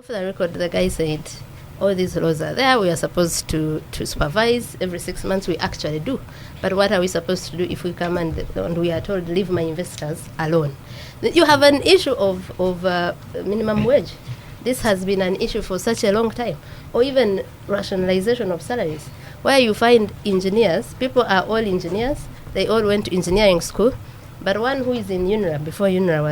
Off the record, the guy said, all these laws are there. We are supposed to supervise every 6 months. We actually do. But what are we supposed to do if we come and we are told, leave my investors alone? You have an issue of minimum wage. This has been an issue for such a long time. Or even rationalization of salaries, where you find engineers, people are all engineers, they all went to engineering school, but one who is in UNRA, before UNRA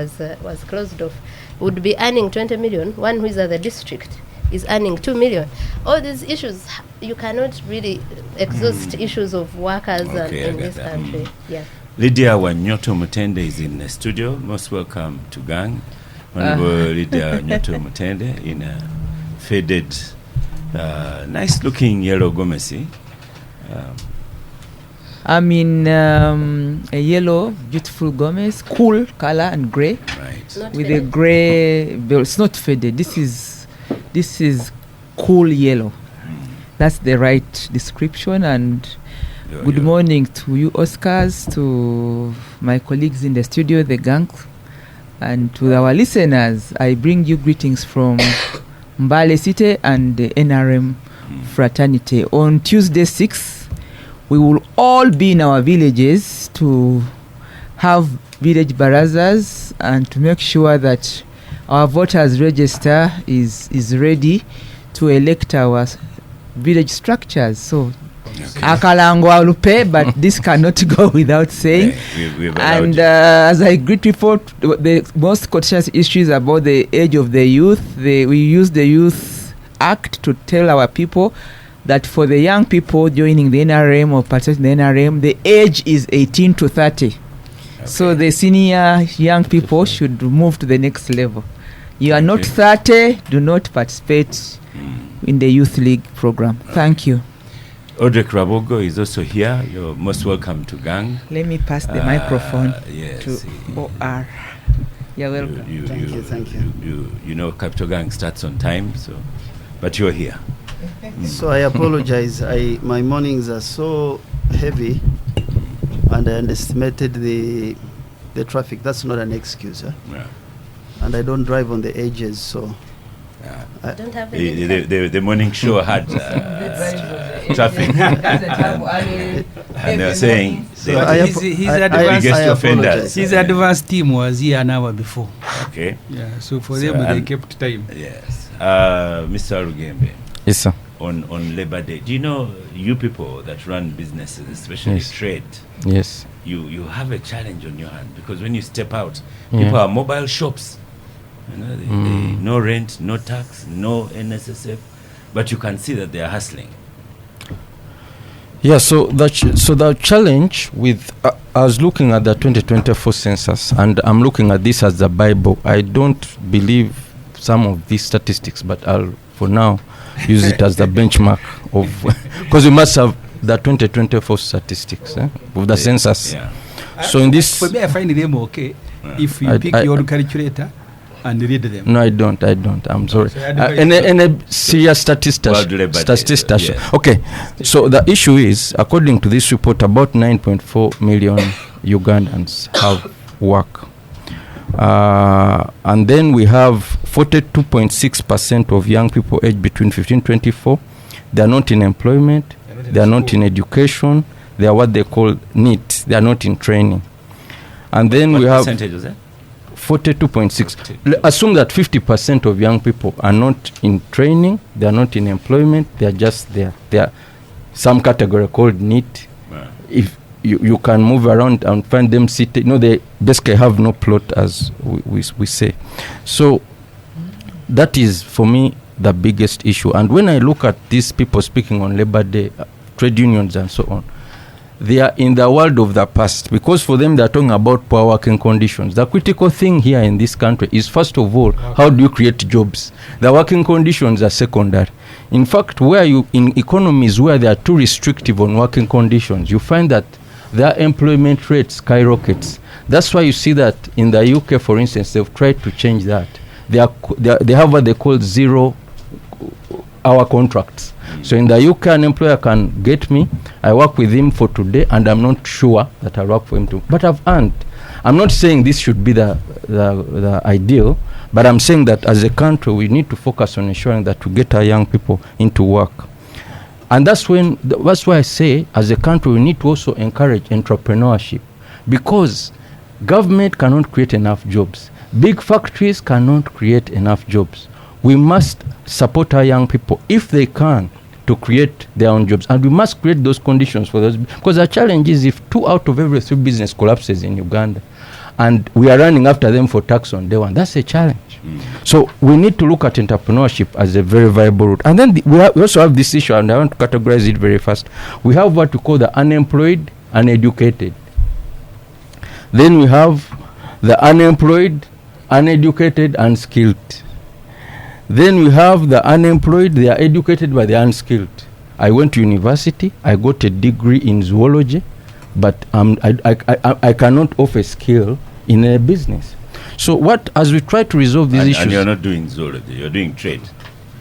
was closed off, would be earning 20 million. One who is at the district is earning 2 million. All these issues, you cannot really exhaust issues of workers in this country. Yeah. Lydia Wanyoto Mutende is in the studio. Most welcome to Gang. Honorable Lydia Wanyoto Mutende in a faded, nice-looking yellow gomesi. I'm in a yellow, beautiful gomez, cool color and grey, Not with faded. a grey. It's not faded. This is cool yellow. That's the right description. And good morning to you, Oscars, to my colleagues in the studio, the gang, and to our listeners. I bring you greetings from Mbale City and the NRM fraternity. On Tuesday 6th, we will all be in our villages to have village barazas and to make sure that our voters register is ready to elect our village structures. So Akalangwa Lupe, but this cannot go without saying. And as I greet report, the most contentious issues about the age of the youth. We use the Youth Act to tell our people that for the young people joining the NRM or participating in the NRM, the age is 18 to 30. Okay. So the senior young people should move to the next level. You are not 30, do not participate in the Youth League program. Thank you. Odrek Rwabwogo is also here. You're most welcome to Gang. Let me pass the microphone yes, to OR. You're welcome. Thank you. You know, Capital Gang starts on time, but you're here. So I apologize. My mornings are so heavy, and I underestimated the traffic. That's not an excuse, huh? Yeah. And I don't drive on the edges, so. I don't have the morning show had traffic, and they're saying his advanced team was here an hour before. Okay. Yeah. So for them, they kept time. Yes. Mr. Rugembe. Yes, sir. On Labor Day, do you know, you people that run businesses, especially trade, yes, you have a challenge on your hand, because when you step out, people are mobile shops. You know, they no rent, no tax, no NSSF, but you can see that they are hustling. Yeah, so the challenge with I was looking at the 2024 census, and I'm looking at this as the Bible. I don't believe some of these statistics, but I'll for now use it as the benchmark of, because we must have the 2024 statistics of the census. Yeah. So in this, for me, I find them okay if you pick your calculator and read them. No, I don't. I'm sorry. And a serious statistician. Okay. So the issue is, according to this report, about 9.4 million Ugandans have work. And then we have 42.6% of young people aged between 15 and 24. They are not in employment. They are not in education. They are what they call NEET. They are not in training. And then we have 42.6. Assume that 50% of young people are not in training. They are not in employment. They are just there. They are some category called NEET. If you can move around and find them seated. They basically have no plot, as we say. So that is, for me, the biggest issue. And when I look at these people speaking on Labor Day, trade unions and so on, they are in the world of the past, because for them they are talking about poor working conditions. The critical thing here in this country is, first of all, how do you create jobs? The working conditions are secondary. In fact, in economies where they are too restrictive on working conditions, you find that their employment rate skyrockets. That's why you see that in the UK, for instance, they've tried to change that. They have what they call 0-hour contracts. So in the UK, an employer can get me, I work with him for today, and I'm not sure that I'll work for him too. But I've earned. I'm not saying this should be the ideal, But I'm saying that as a country, we need to focus on ensuring that we get our young people into work. And that's why I say, as a country, we need to also encourage entrepreneurship, because government cannot create enough jobs. Big factories cannot create enough jobs. We must support our young people, if they can, to create their own jobs. And we must create those conditions for those. Because our challenge is, if 2 out of every 3 business collapses in Uganda, and we are running after them for tax on day one, that's a challenge. So we need to look at entrepreneurship as a very viable route. And then we also have this issue, and I want to categorize it very fast. We have what we call the unemployed, uneducated. Then we have the unemployed, uneducated, unskilled. Then we have the unemployed, they are educated but they are unskilled. I went to university, I got a degree in zoology, but I cannot offer skill in a business. So as we try to resolve these issues... And you're not doing zoology, you're doing trade.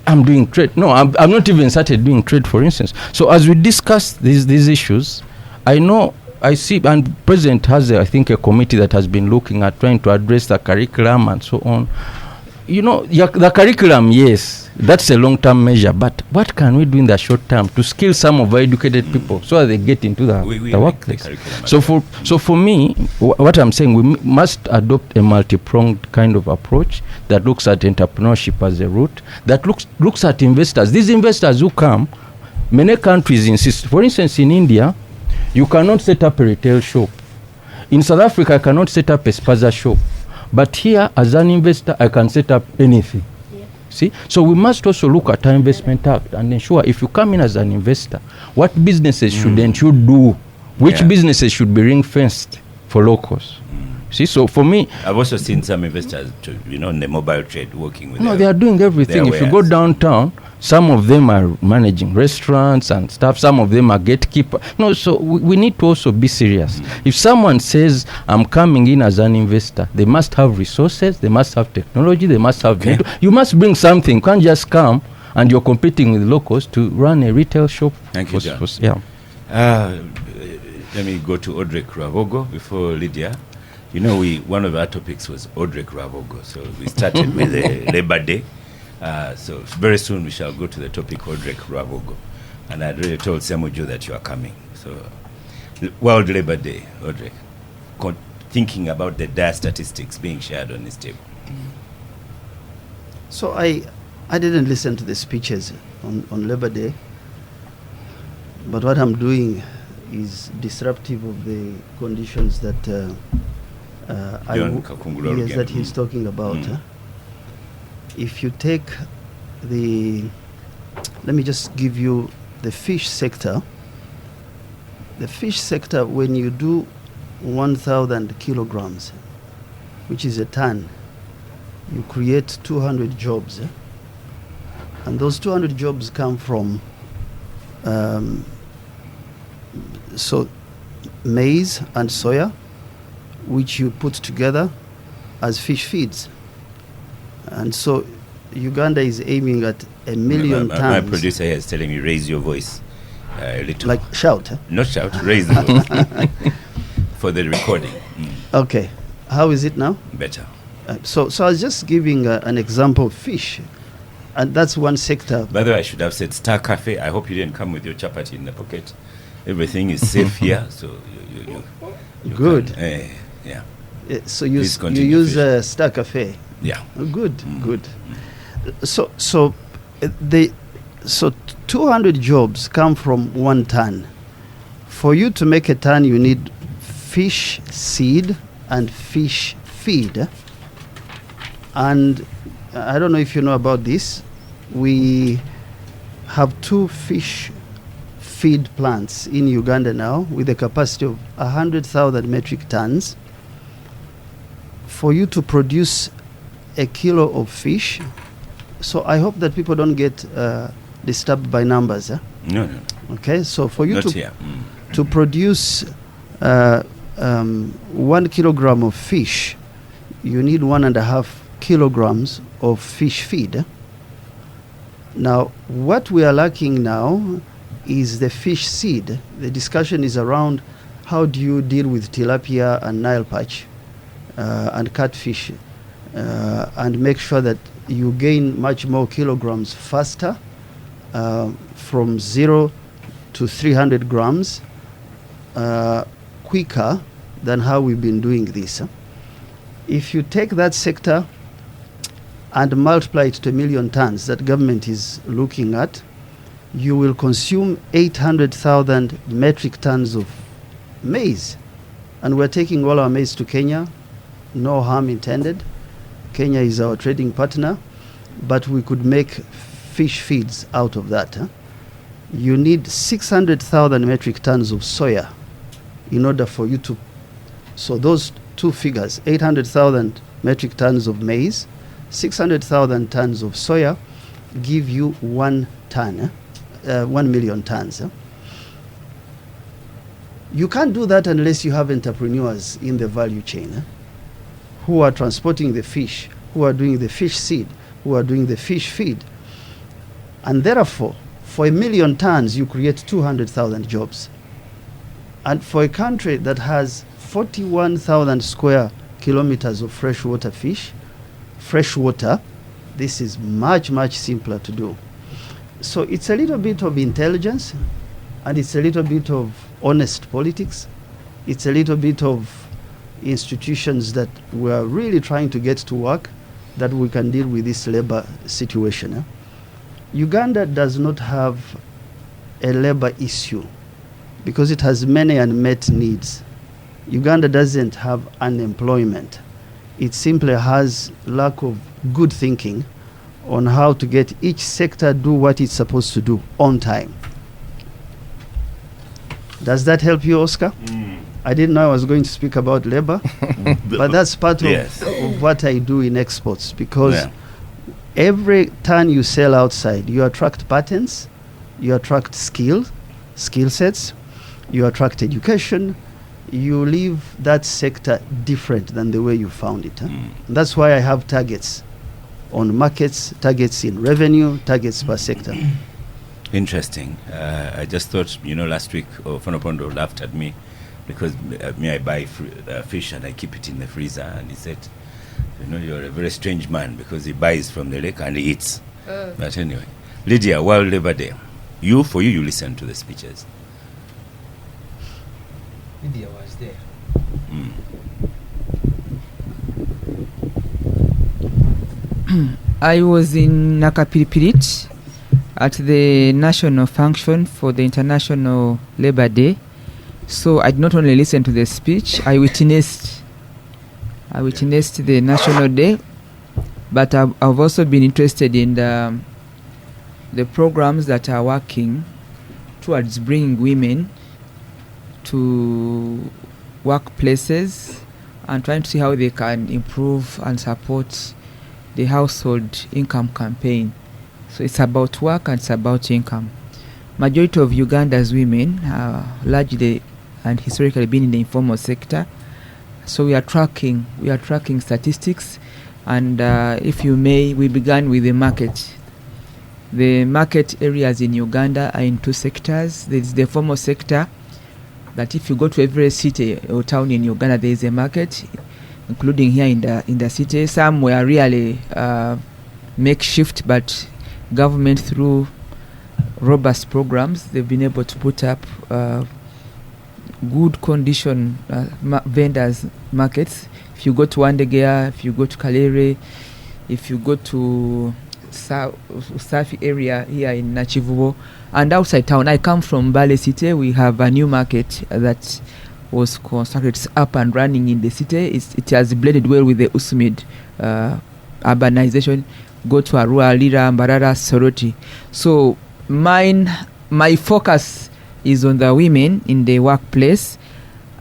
I'm doing trade. No, I'm not even started doing trade, for instance. So as we discuss these issues, I see, and President has, I think, a committee that has been looking at trying to address the curriculum and so on. The curriculum, yes, that's a long-term measure, but what can we do in the short term to skill some of our educated people so that they get into the workplace? So for me, what I'm saying, we must adopt a multi-pronged kind of approach that looks at entrepreneurship as a route, that looks at investors. These investors who come, many countries insist. For instance, in India, you cannot set up a retail shop. In South Africa, I cannot set up a spaza shop. But here, as an investor, I can set up anything. Yeah. See? So we must also look at our investment act and ensure, if you come in as an investor, what businesses shouldn't you do? Which businesses should be ring-fenced for locals? See, so for me... I've also seen some investors, in the mobile trade working with they are doing everything. If you go downtown, some of them are managing restaurants and stuff. Some of them are gatekeeper. So we need to also be serious. If someone says, I'm coming in as an investor, they must have resources, they must have technology, they must have... You must bring something. You can't just come and you're competing with locals to run a retail shop. Thank you, John. Let me go to Odrek Rwabwogo before Lydia. One of our topics was Odrek Rwabwogo. So we started with Labor Day. So very soon we shall go to the topic Odrek Rwabwogo. And I'd really told Semuju that you are coming. So World Labor Day, Odrek. Thinking about the dire statistics being shared on this table. So I didn't listen to the speeches on Labor Day. But what I'm doing is disruptive of the conditions that... that he's talking about. If you take let me just give you the fish sector. The fish sector, when you do 1,000 kilograms, which is a ton, you create 200 jobs. And those 200 jobs come from maize and soya, which you put together as fish feeds. And so Uganda is aiming at 1 million tons. My producer here is telling me, raise your voice a little. Like shout? Not shout, raise the voice for the recording. Okay. How is it now? Better. So I was just giving an example of fish. And that's one sector. By the way, I should have said Star Cafe. I hope you didn't come with your chapati in the pocket. Everything is safe here, so you good. Yeah. So you use Star Cafe. Yeah. Oh, good. So 200 jobs come from 1 ton. For you to make a ton, you need fish seed and fish feed. And I don't know if you know about this. We have 2 fish feed plants in Uganda now with a capacity of 100,000 metric tons. For you to produce a kilo of fish, so I hope that people don't get disturbed by numbers. No. Okay, so for you to produce 1 kilogram of fish, you need 1.5 kilograms of fish feed. Now, what we are lacking now is the fish seed. The discussion is around how do you deal with tilapia and Nile perch and catfish and make sure that you gain much more kilograms faster, from 0 to 300 grams quicker than how we've been doing this. If you take that sector and multiply it to 1 million tons that government is looking at, you will consume 800,000 metric tons of maize. And we're taking all our maize to Kenya, no harm intended. Kenya is our trading partner, but we could make fish feeds out of that. You need 600,000 metric tons of soya in order for you to, so those two figures, 800,000 metric tons of maize, 600,000 tons of soya, give you 1 million tons. You can't do that unless you have entrepreneurs in the value chain who are transporting the fish, who are doing the fish seed, who are doing the fish feed. And therefore, for 1 million tons, you create 200,000 jobs. And for a country that has 41,000 square kilometers of freshwater fish, freshwater, this is much, much simpler to do. So it's a little bit of intelligence, and it's a little bit of honest politics. It's a little bit of institutions that we are really trying to get to work, that we can deal with this labor situation. Uganda does not have a labor issue because it has many unmet needs. Uganda doesn't have unemployment. It simply has lack of good thinking on how to get each sector do what it's supposed to do on time. Does that help you, Oscar? I didn't know I was going to speak about labor, but that's part of what I do in exports, because every ton you sell outside, you attract patents, you attract skill sets, you attract education, you leave that sector different than the way you found it. That's why I have targets on markets, targets in revenue, targets per sector. Interesting. I just thought, last week, Fonopondo laughed at me because I buy fish and I keep it in the freezer, and he said, you're a very strange man because he buys from the lake and he eats. But anyway, Lydia, World Labor Day. You listen to the speeches. Lydia was there. I was in Nakapiripirit at the national function for the International Labor Day. So I did not only listen to the speech, I witnessed the National Day, but I've also been interested in the programs that are working towards bringing women to workplaces and trying to see how they can improve and support the household income campaign. So it's about work and it's about income. Majority of Uganda's women are largely and historically been in the informal sector. So we are tracking statistics, and if you may, we began with the market. The market areas in Uganda are in two sectors. There is the formal sector, that if you go to every city or town in Uganda, there is a market, including here in the city. Some were really makeshift, but government, through robust programs, they've been able to put up good condition vendors markets. If you go to Wandegea, if you go to Kalere, if you go to Safi area here in Nachivubo, and outside town, I come from Bale City. We have a new market that was constructed. It's up and running in the city. It has blended well with the Usumid urbanization. Go to Arua, Lira, Mbarara, Soroti. So my focus is on the women in the workplace,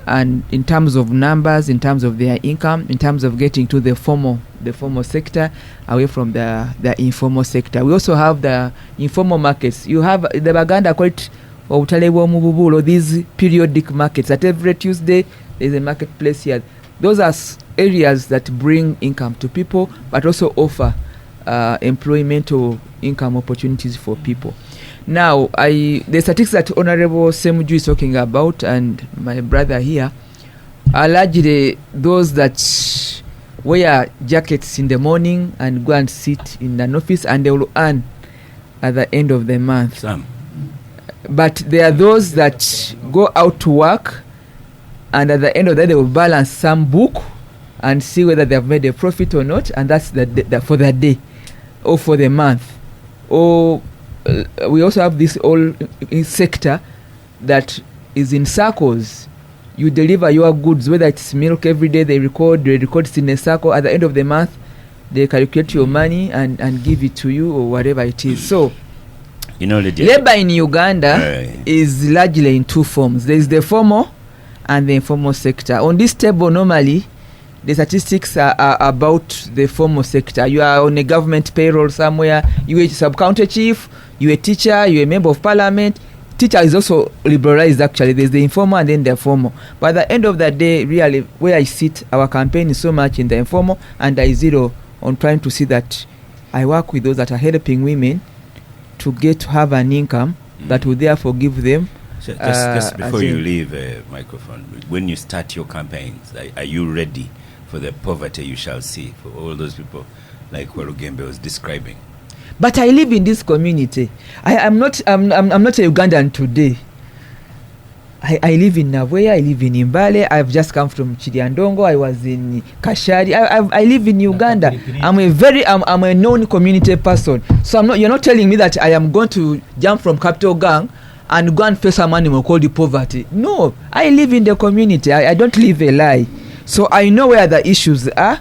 and in terms of numbers, in terms of their income, in terms of getting to the formal sector away from the informal sector. We also have the informal markets. You have the Baganda quite or these periodic markets. At every Tuesday there's a marketplace here. Those are areas that bring income to people, but also offer employment or income opportunities for people. Now, the statistics that Honorable Semuju is talking about, and my brother here, are largely those that wear jackets in the morning and go and sit in an office, and they will earn at the end of the month. Some. But there are those that go out to work, and at the end of the day, they will balance some book and see whether they have made a profit or not, and that's the for the day or for the month. Or we also have this whole sector that is in circles. You deliver your goods, whether it's milk every day, they record it in a circle. At the end of the month, they calculate your money and give it to you or whatever it is. So, you know, labor in Uganda is largely in two forms. There is the formal and the informal sector. On this table, normally, the statistics are about the formal sector. You are on a government payroll somewhere. You are a sub-county chief. You are a teacher. You are a member of parliament. Teacher is also liberalized, actually. There's the informal and then the formal. But at the end of the day, really, where I sit, our campaign is so much in the informal, and I zero on trying to see that I work with those that are helping women to get to have an income that will therefore give them. So just before you leave microphone, when you start your campaigns, are you ready for the poverty you shall see for all those people like Walugembe was describing? But I live in this community. I'm not a Ugandan today. I live in Navwea, I live in Imbale, I've just come from Chiriandongo, I was in Kashari. I live in Uganda. I'm a known community person. So you're not telling me that I am going to jump from capital gang and go and face some animal called the poverty. No, I live in the community. I don't live a lie. So I know where the issues are.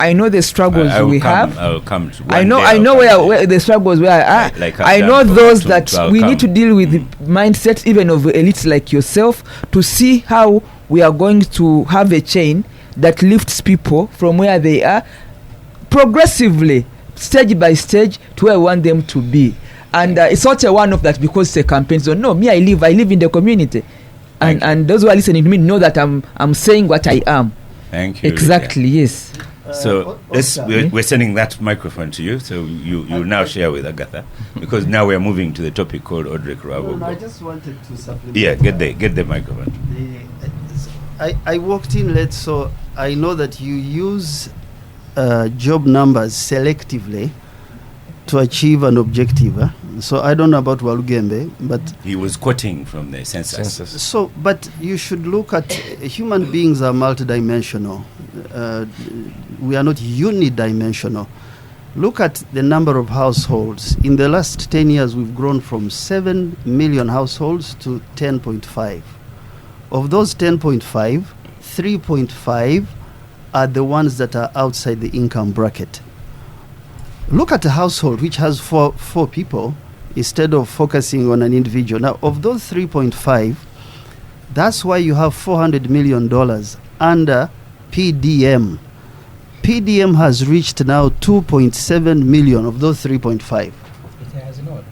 I know the struggles we have. I will come to I know where the struggles we are. I know those that we need to deal with the mindset even of elites like yourself to see how we are going to have a chain that lifts people from where they are progressively, stage by stage, to where I want them to be. And it's not a one-off that because it's a campaign. So no, me, I live in the community. And those who are listening to me know that I'm saying what I am. Thank you. Exactly, yes. So we're sending that microphone to you, so you now share with Agatha, because now we're moving to the topic called Odrek Rwabwogo. No, I just wanted to supplement. Yeah, get the microphone. I walked in late, so I know that you use job numbers selectively to achieve an objective. So I don't know about Walugembe, but he was quoting from the census. So, but you should look at human beings are multidimensional. We are not unidimensional. Look at the number of households. In the last 10 years, we've grown from 7 million households to 10.5. Of those 10.5, 3.5 are the ones that are outside the income bracket. Look at a household which has four people instead of focusing on an individual. Now, of those 3.5, that's why you have $400 million under PDM. PDM has reached now 2.7 million of those 3.5. It has not.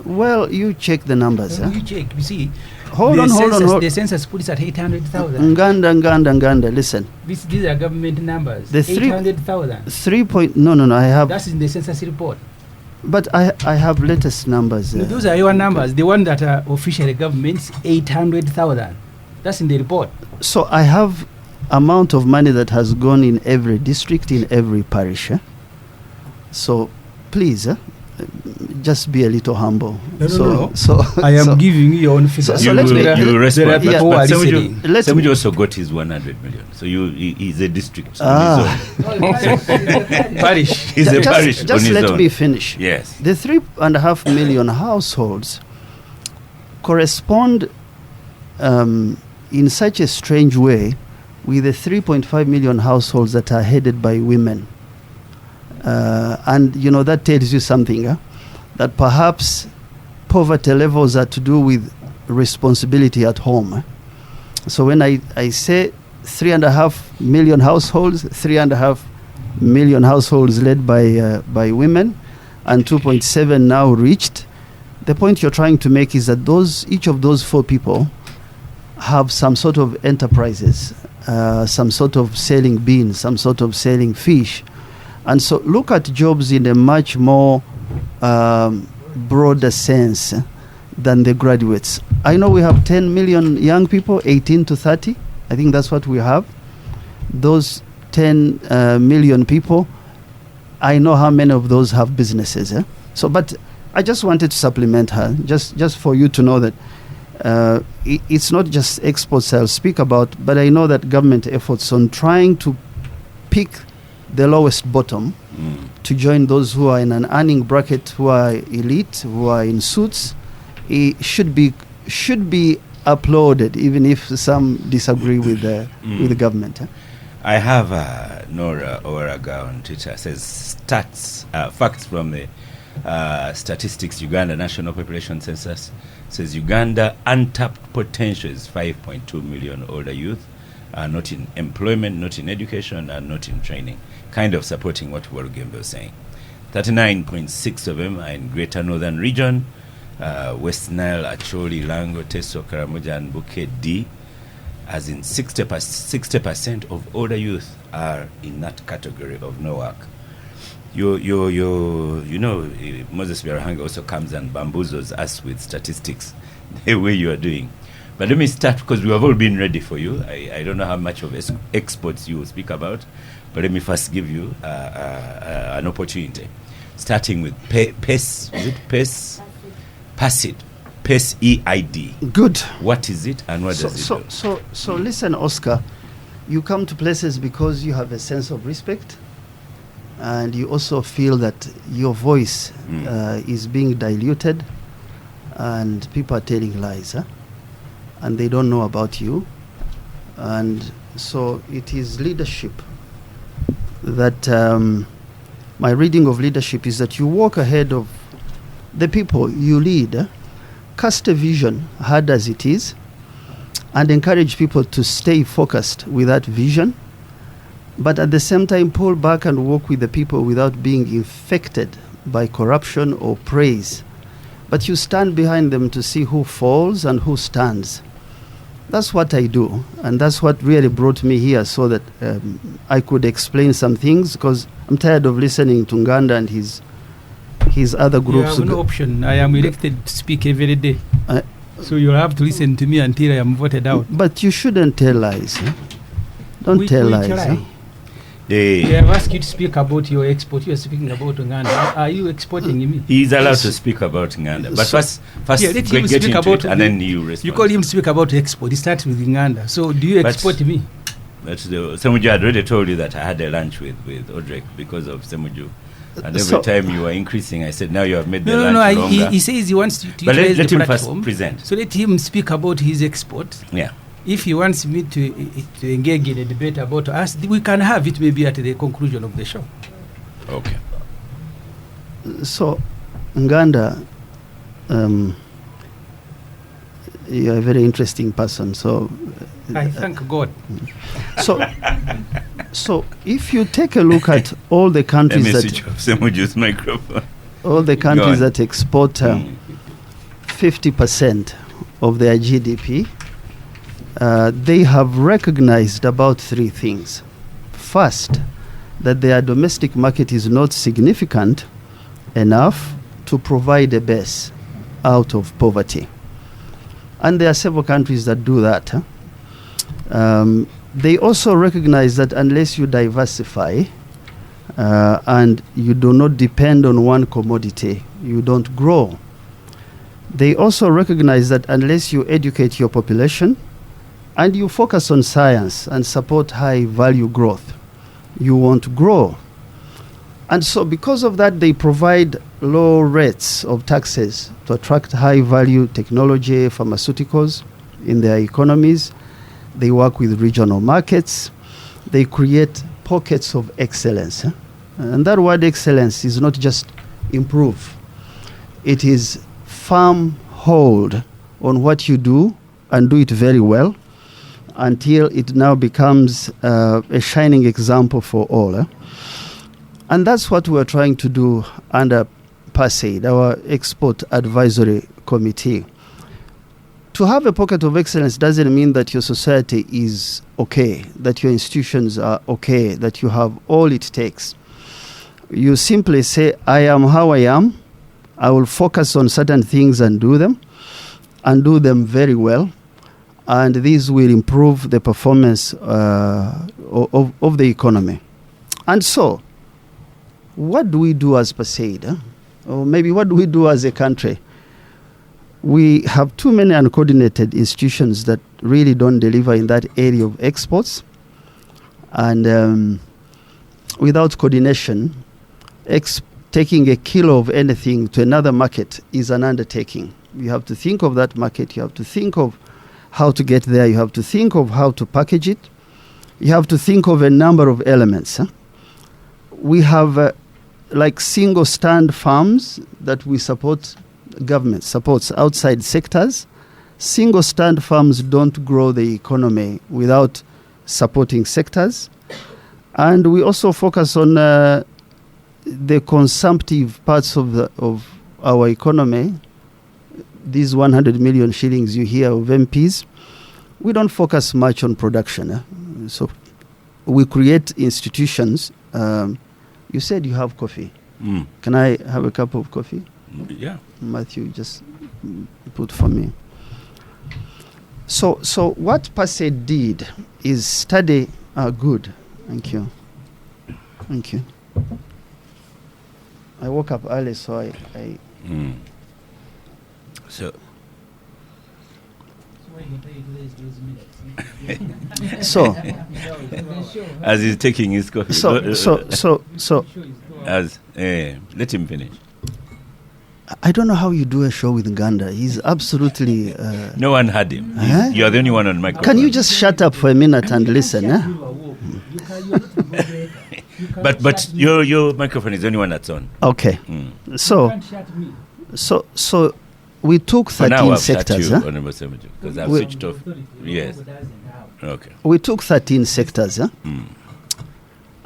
Well, you check the numbers. You check. You see. Hold on. The census puts at 800,000. Nganda, listen. These are government numbers. The 800,000. No, I have. That's in the census report. But I have latest numbers. No, those are your numbers. The one that are officially government's 800,000. That's in the report. So I have amount of money that has gone in every district, in every parish. So please, just be a little humble. No. So I am giving you your own figures. You respond. But Semuju also got his 100 million. So he's a district on his own. Parish. He's a parish just on his own. let me finish. Yes. The 3.5 million households correspond in such a strange way with the 3.5 million households that are headed by women. And that tells you something, that perhaps poverty levels are to do with responsibility at home. So when I say 3.5 million households, 3.5 million households led by women, and 2.7 now reached, the point you're trying to make is that each of those four people have some sort of enterprises, some sort of selling beans, some sort of selling fish. And so look at jobs in a much more broader sense than the graduates. I know we have 10 million young people, 18 to 30. I think that's what we have. Those 10 million people, I know how many of those have businesses. So, but I just wanted to supplement her, just for you to know that it's not just exports I'll speak about, but I know that government efforts on trying to pick the lowest bottom to join those who are in an earning bracket, who are elite, who are in suits, it should be applauded, even if some disagree with the government. I have Nora Oraga on Twitter says facts from the Statistics Uganda National Population Census says Uganda untapped potential is 5.2 million older youth are not in employment, not in education, and not in training, kind of supporting what Warugembe was saying. 39.6 of them are in Greater Northern Region, West Nile, Acholi, Lango, Teso, Karamoja, and Bukit D, as in 60% of older youth are in that category of no work. You know, Moses Biarahanga also comes and bamboozles us with statistics the way you are doing. But let me start, because we have all been ready for you. I don't know how much of exports you will speak about, but let me first give you an opportunity. Starting with PES, is it PES? PASID. PES EID. Good. What is it and what does it do? So listen, Oscar, you come to places because you have a sense of respect, and you also feel that your voice is being diluted, and people are telling lies, and they don't know about you. And so it is leadership that my reading of leadership is that you walk ahead of the people you lead, cast a vision, hard as it is, and encourage people to stay focused with that vision, but at the same time pull back and work with the people without being infected by corruption or praise. But you stand behind them to see who falls and who stands. That's what I do, and that's what really brought me here, so that I could explain some things, because I'm tired of listening to Nganda and his other groups. You have no option. I am elected to speak every day. So you'll have to listen to me until I am voted out. But you shouldn't tell lies. Don't tell lies. They have asked you to speak about your export. You are speaking about Uganda. Are you exporting me? He is allowed to speak about Uganda. But first let him get speak into about it, and then you respond. You call him to speak about export. He starts with Uganda. So do you export me? But Semuju had already told you that I had a lunch with Odrek because of Semuju. And every time you were increasing, I said, now you have made the lunch longer. He says he wants to but utilize let the him platform. first present. So let him speak about his export. Yeah. If he wants me to engage in a debate about us, we can have it maybe at the conclusion of the show. Okay. So, Nganda, you're a very interesting person. So, I thank God. So if you take a look at all the countries all the countries that export 50% of their GDP, they have recognized about three things. First, that their domestic market is not significant enough to provide a base out of poverty. And there are several countries that do that. They also recognize that unless you diversify and you do not depend on one commodity, you don't grow. They also recognize that unless you educate your population and you focus on science and support high value growth, you won't grow. And so because of that, they provide low rates of taxes to attract high value technology, pharmaceuticals in their economies. They work with regional markets. They create pockets of excellence. And that word excellence is not just improve. It is firm hold on what you do and do it very well until it now becomes a shining example for all. And that's what we're trying to do under PASAID, our Export Advisory Committee. To have a pocket of excellence doesn't mean that your society is okay, that your institutions are okay, that you have all it takes. You simply say, I am how I am. I will focus on certain things and do them very well. and these will improve the performance of the economy. And so, what do we do as PASAID? Or maybe what do we do as a country? We have too many uncoordinated institutions that really don't deliver in that area of exports. And without coordination, taking a kilo of anything to another market is an undertaking. You have to think of that market. You have to think of how to get there. You have to think of how to package it. You have to think of a number of elements. We have like single stand farms that we support. Government supports outside sectors. Single stand farms don't grow the economy without supporting sectors. And we also focus on the consumptive parts of our economy. These 100 million shillings you hear of MPs, we don't focus much on production. So we create institutions. You said you have coffee. Can I have a cup of coffee? Yeah. Matthew, just put for me. So what PASAID did is study. Good. Thank you. I woke up early, so I So so as he's taking his coffee. so As let him finish. I don't know how you do a show with Nganda. He's absolutely. No one had him. Huh? You are the only one on microphone. Can you just shut up for a minute and listen? But your microphone is the only one that's on. Okay. So we took For 13 now, I've sectors. shut you, Honorable Semejo, because I've We- switched off. Yes. Okay. We took 13 sectors.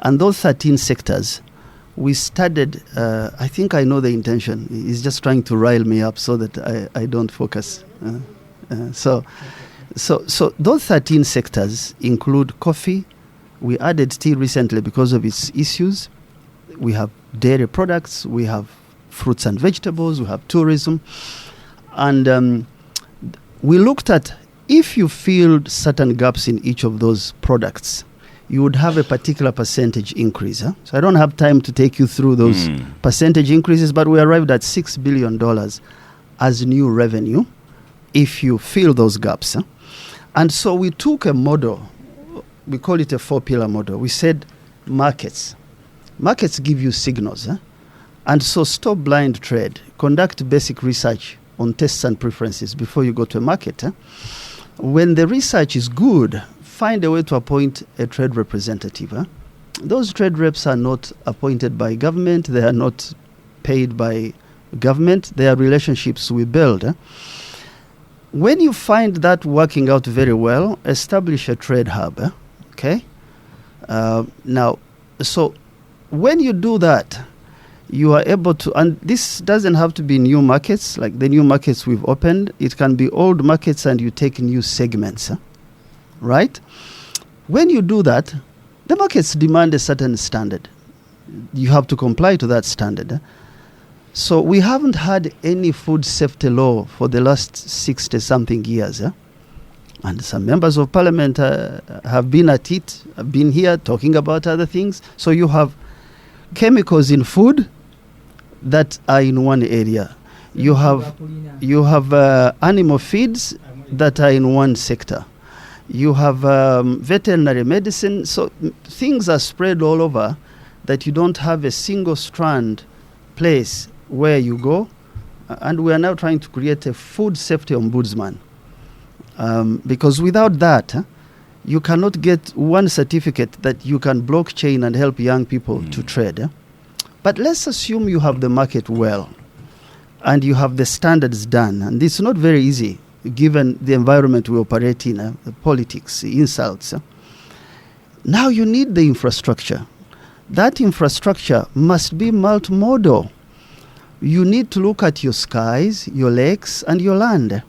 And those 13 sectors, we studied. I think I know the intention. He's just trying to rile me up so that I don't focus. So those 13 sectors include coffee. We added tea recently because of its issues. We have dairy products. We have fruits and vegetables. We have tourism. And we looked at if you filled certain gaps in each of those products, you would have a particular percentage increase. So I don't have time to take you through those percentage increases, but we arrived at $6 billion as new revenue if you fill those gaps. And so we took a model, we call it a 4-pillar model. We said markets. Markets give you signals. And so stop blind trade. Conduct basic research on tastes and preferences before you go to a market. When the research is good, find a way to appoint a trade representative. Those trade reps are not appointed by government. They are not paid by government. They are relationships we build. When you find that working out very well, establish a trade hub. Okay? Now, so when you do that, you are able to, and this doesn't have to be new markets, like the new markets we've opened. It can be old markets and you take new segments. Right? When you do that, the markets demand a certain standard. You have to comply to that standard. So we haven't had any food safety law for the last 60-something years. And some members of parliament have been at it, have been here talking about other things. So you have chemicals in food that are in one area. You have animal feeds that are in one sector. You have veterinary medicine. So things are spread all over that you don't have a single strand place where you go. And we are now trying to create a food safety ombudsman. Because without that, you cannot get one certificate that you can blockchain and help young people to trade. But let's assume you have the market well and you have the standards done. And it's not very easy given the environment we operate in, the politics, insults. Now you need the infrastructure. That infrastructure must be multimodal. You need to look at your skies, your lakes, and your land.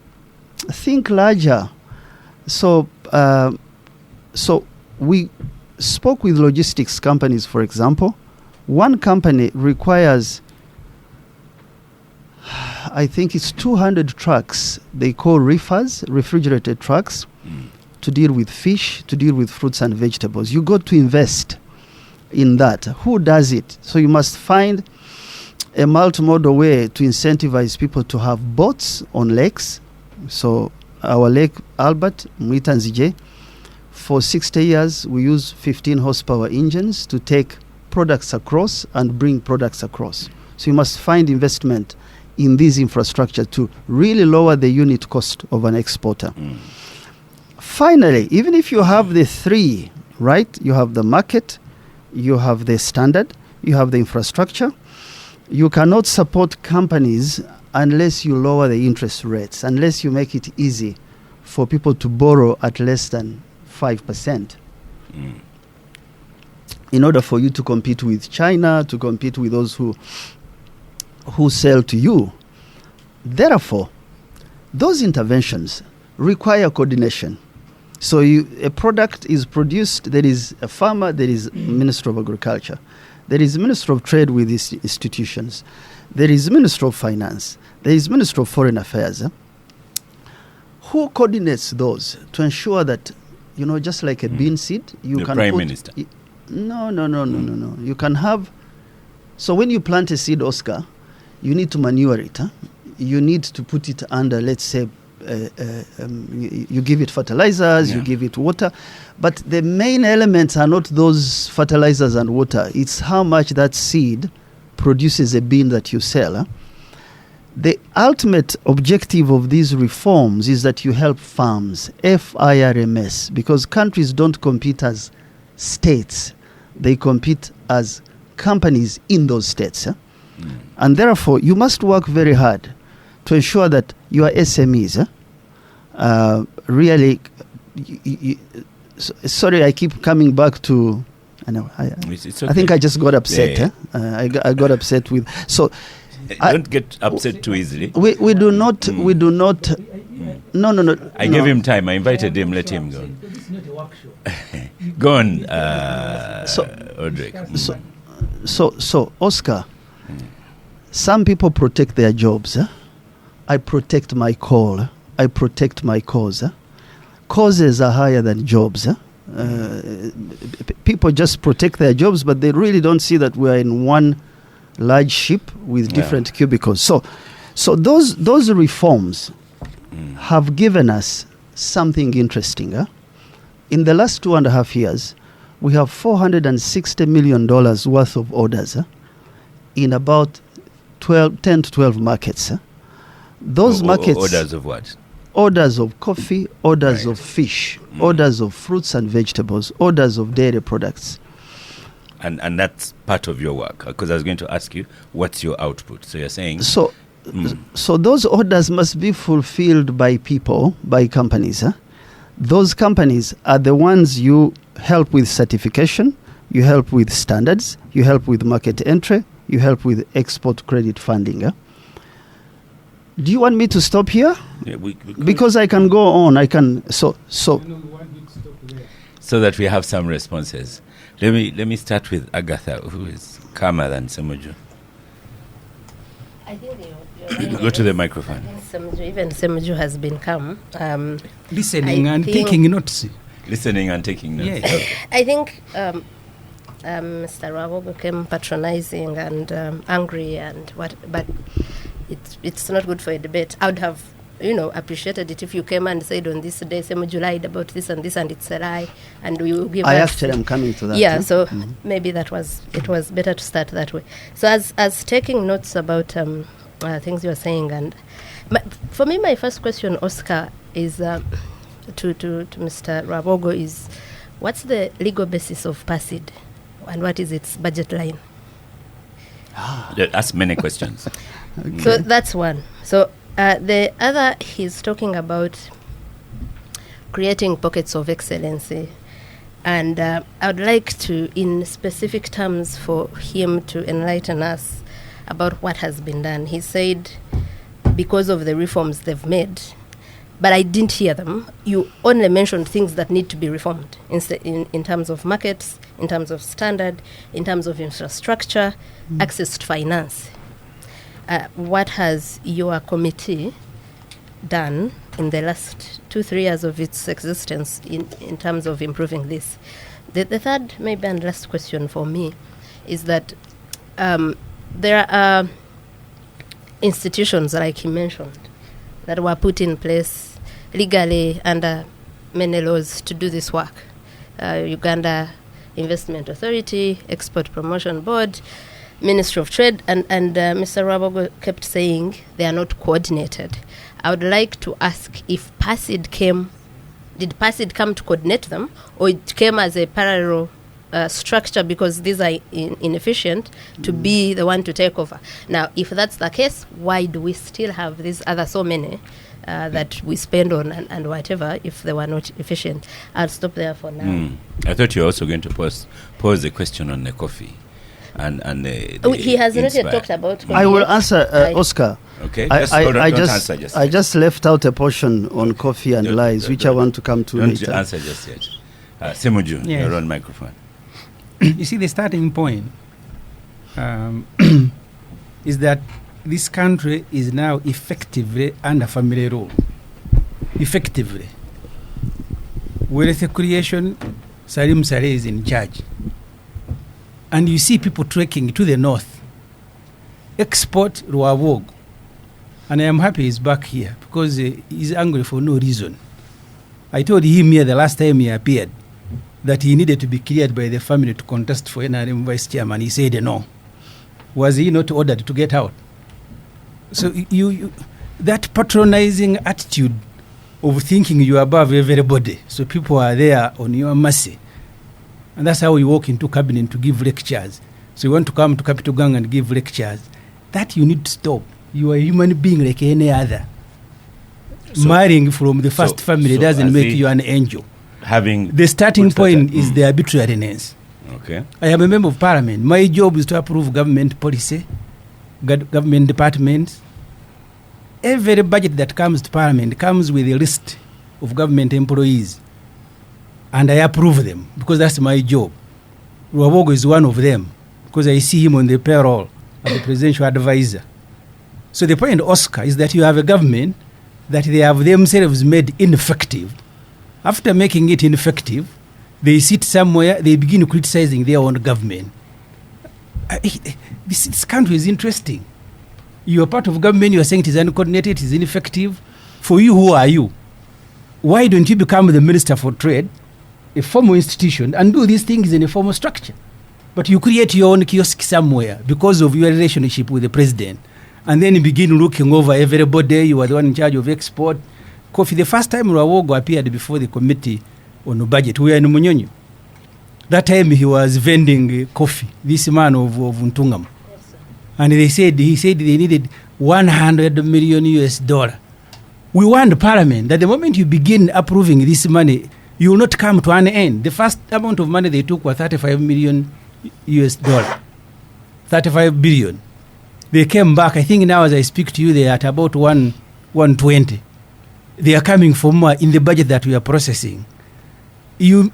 Think larger. So we spoke with logistics companies, for example. One company requires I think it's 200 trucks they call reefers, refrigerated trucks, to deal with fish, to deal with fruits and vegetables. You got to invest in that. Who does it? So you must find a multimodal way to incentivize people to have boats on lakes. So our Lake Albert, Mwitanzije, for 60 years we use 15 horsepower engines to take products across and bring products across. So you must find investment in this infrastructure to really lower the unit cost of an exporter. Finally, even if you have the three, right? You have the market, you have the standard, you have the infrastructure. You cannot support companies unless you lower the interest rates, unless you make it easy for people to borrow at less than 5%. In order for you to compete with China, to compete with those who sell to you. Therefore, those interventions require coordination. So a product is produced, there is a farmer, there is Minister of Agriculture, there is Minister of Trade with these institutions, there is Minister of Finance, there is Minister of Foreign Affairs. Who coordinates those to ensure that, just like a bean seed, you the can Prime put... Minister. No. You can have... So when you plant a seed, Oscar, you need to manure it. You need to put it under, let's say, you give it fertilizers, you give it water. But the main elements are not those fertilizers and water. It's how much that seed produces a bean that you sell. The ultimate objective of these reforms is that you help farms, FIRMS, because countries don't compete as states. They compete as companies in those states. And therefore, you must work very hard to ensure that your SMEs really... sorry, I keep coming back to... I know. It's okay. I think I just got upset. Yeah. I got upset with... So... Don't get upset too easily. We do not... No. I gave him time. I invited him. Let him go. This is not a workshop. Go on, Odrek. So, Oscar, some people protect their jobs. I protect my call. I protect my cause. Causes are higher than jobs. People just protect their jobs, but they really don't see that we're in one large ship with different cubicles. So those reforms have given us something interesting. In the last 2.5 years, we have $460 million worth of orders in about 10 to 12 markets. Those markets... Orders of what? Orders of coffee, orders of fish, orders of fruits and vegetables, orders of dairy products. And that's part of your work, because I was going to ask you, what's your output? So you're saying... So those orders must be fulfilled by people, by companies. Those companies are the ones you help with certification, you help with standards, you help with market entry, you help with export credit funding. Do you want me to stop here? Yeah, we because I can go on. I can... So that we have some responses. Let me start with Agatha, who is calmer than Semuju. I think you're Go to the microphone. Even Semuju has been calm. Listening and taking notes. Listening and taking notes. Yes. I think Mr. Rwabwogo became patronizing and angry and what, but it's not good for a debate. I would have, appreciated it if you came and said on this day, Semuju lied about this and it's a lie, and we will give. I actually am coming to that. Yeah, so maybe it was better to start that way. So as taking notes about things you were saying, and for me, my first question, Oscar, is to Mr. Rwabwogo is, what's the legal basis of PASID, and what is its budget line? Ask many questions. Okay. So that's one. So the other, he's talking about creating pockets of excellency. And I would like to, in specific terms, for him to enlighten us about what has been done. He said, because of the reforms they've made, but I didn't hear them. You only mentioned things that need to be reformed in terms of markets, in terms of standard, in terms of infrastructure, access to finance. what has your committee done in the last 2-3 years of its existence in terms of improving this? The third, maybe and last question for me is that there are institutions, like he mentioned, that were put in place legally under many laws to do this work. Uganda Investment Authority, Export Promotion Board, Ministry of Trade, and Mr. Rwabwogo kept saying they are not coordinated. I would like to ask if PASID came, did PASID come to coordinate them, or it came as a parallel structure because these are inefficient to be the one to take over? Now, if that's the case, why do we still have these other so many that we spend on and whatever if they were not efficient? I'll stop there for now. I thought you were also going to pose a question on the coffee. And he has not yet talked about coffee. I will answer, Oscar. Okay, I answer just I just left out a portion on coffee and lies, which I want to come to later. Don't answer just yet. Semuju, Yes. you're on microphone. You see, the starting point is that this country is now effectively under family rule. Effectively. Wealth creation, Salim Saleh is in charge. And you see people trekking to the north. Export Rwabwogo. And I am happy he's back here because he's angry for no reason. I told him here the last time he appeared that he needed to be cleared by the family to contest for NRM vice chairman. He said no. Was he not ordered to get out? So you that patronizing attitude of thinking you are above everybody, so people are there on your mercy. And that's how you walk into cabinet to give lectures. So you want to come to Capital Gang and give lectures. That you need to stop. You are a human being like any other. So, marrying from the first family doesn't make you an angel. The starting point is the arbitrariness. Okay. I am a member of parliament. My job is to approve government policy, government departments. Every budget that comes to parliament comes with a list of government employees. And I approve them because that's my job. Rwabwogo is one of them because I see him on the payroll as the presidential advisor. So the point, Oscar, is that you have a government that they have themselves made ineffective. After making it ineffective, they sit somewhere, they begin criticizing their own government. This country is interesting. You are part of government, you are saying it is uncoordinated, it is ineffective. For you, who are you? Why don't you become the Minister for Trade, a formal institution, and do these things in a formal structure? But you create your own kiosk somewhere because of your relationship with the president. And then you begin looking over everybody. You are the one in charge of export. Coffee, the first time Rwabwogo appeared before the committee on the budget, we were in Munyonyo. That time he was vending coffee, this man of Ntungamo. Yes, and he said they needed $100 million. We want Parliament that the moment you begin approving this money, you will not come to an end. The first amount of money they took was $35 million. 35 billion. They came back. I think now as I speak to you, they are at about 120. They are coming for more in the budget that we are processing. You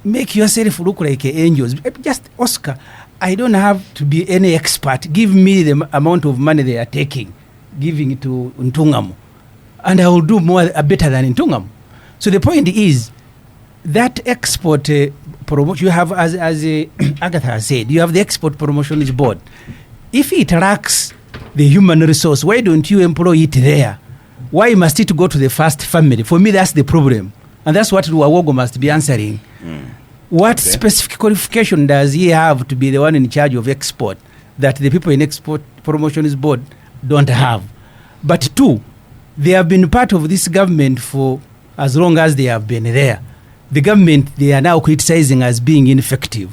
make yourself look like angels. Just, Oscar, I don't have to be any expert. Give me the amount of money they are taking, giving it to Ntungamo, and I will do better than Ntungamo. So the point is that export promotion, you have, as Agatha said, you have the Export Promotions Board. If it lacks the human resource, why don't you employ it there? Why must it go to the first family? For me, that's the problem. And that's what Rwabwogo must be answering. What specific qualification does he have to be the one in charge of export that the people in Export Promotions Board don't have? But two, they have been part of this government for as long as they have been there. The government, they are now criticizing as being ineffective.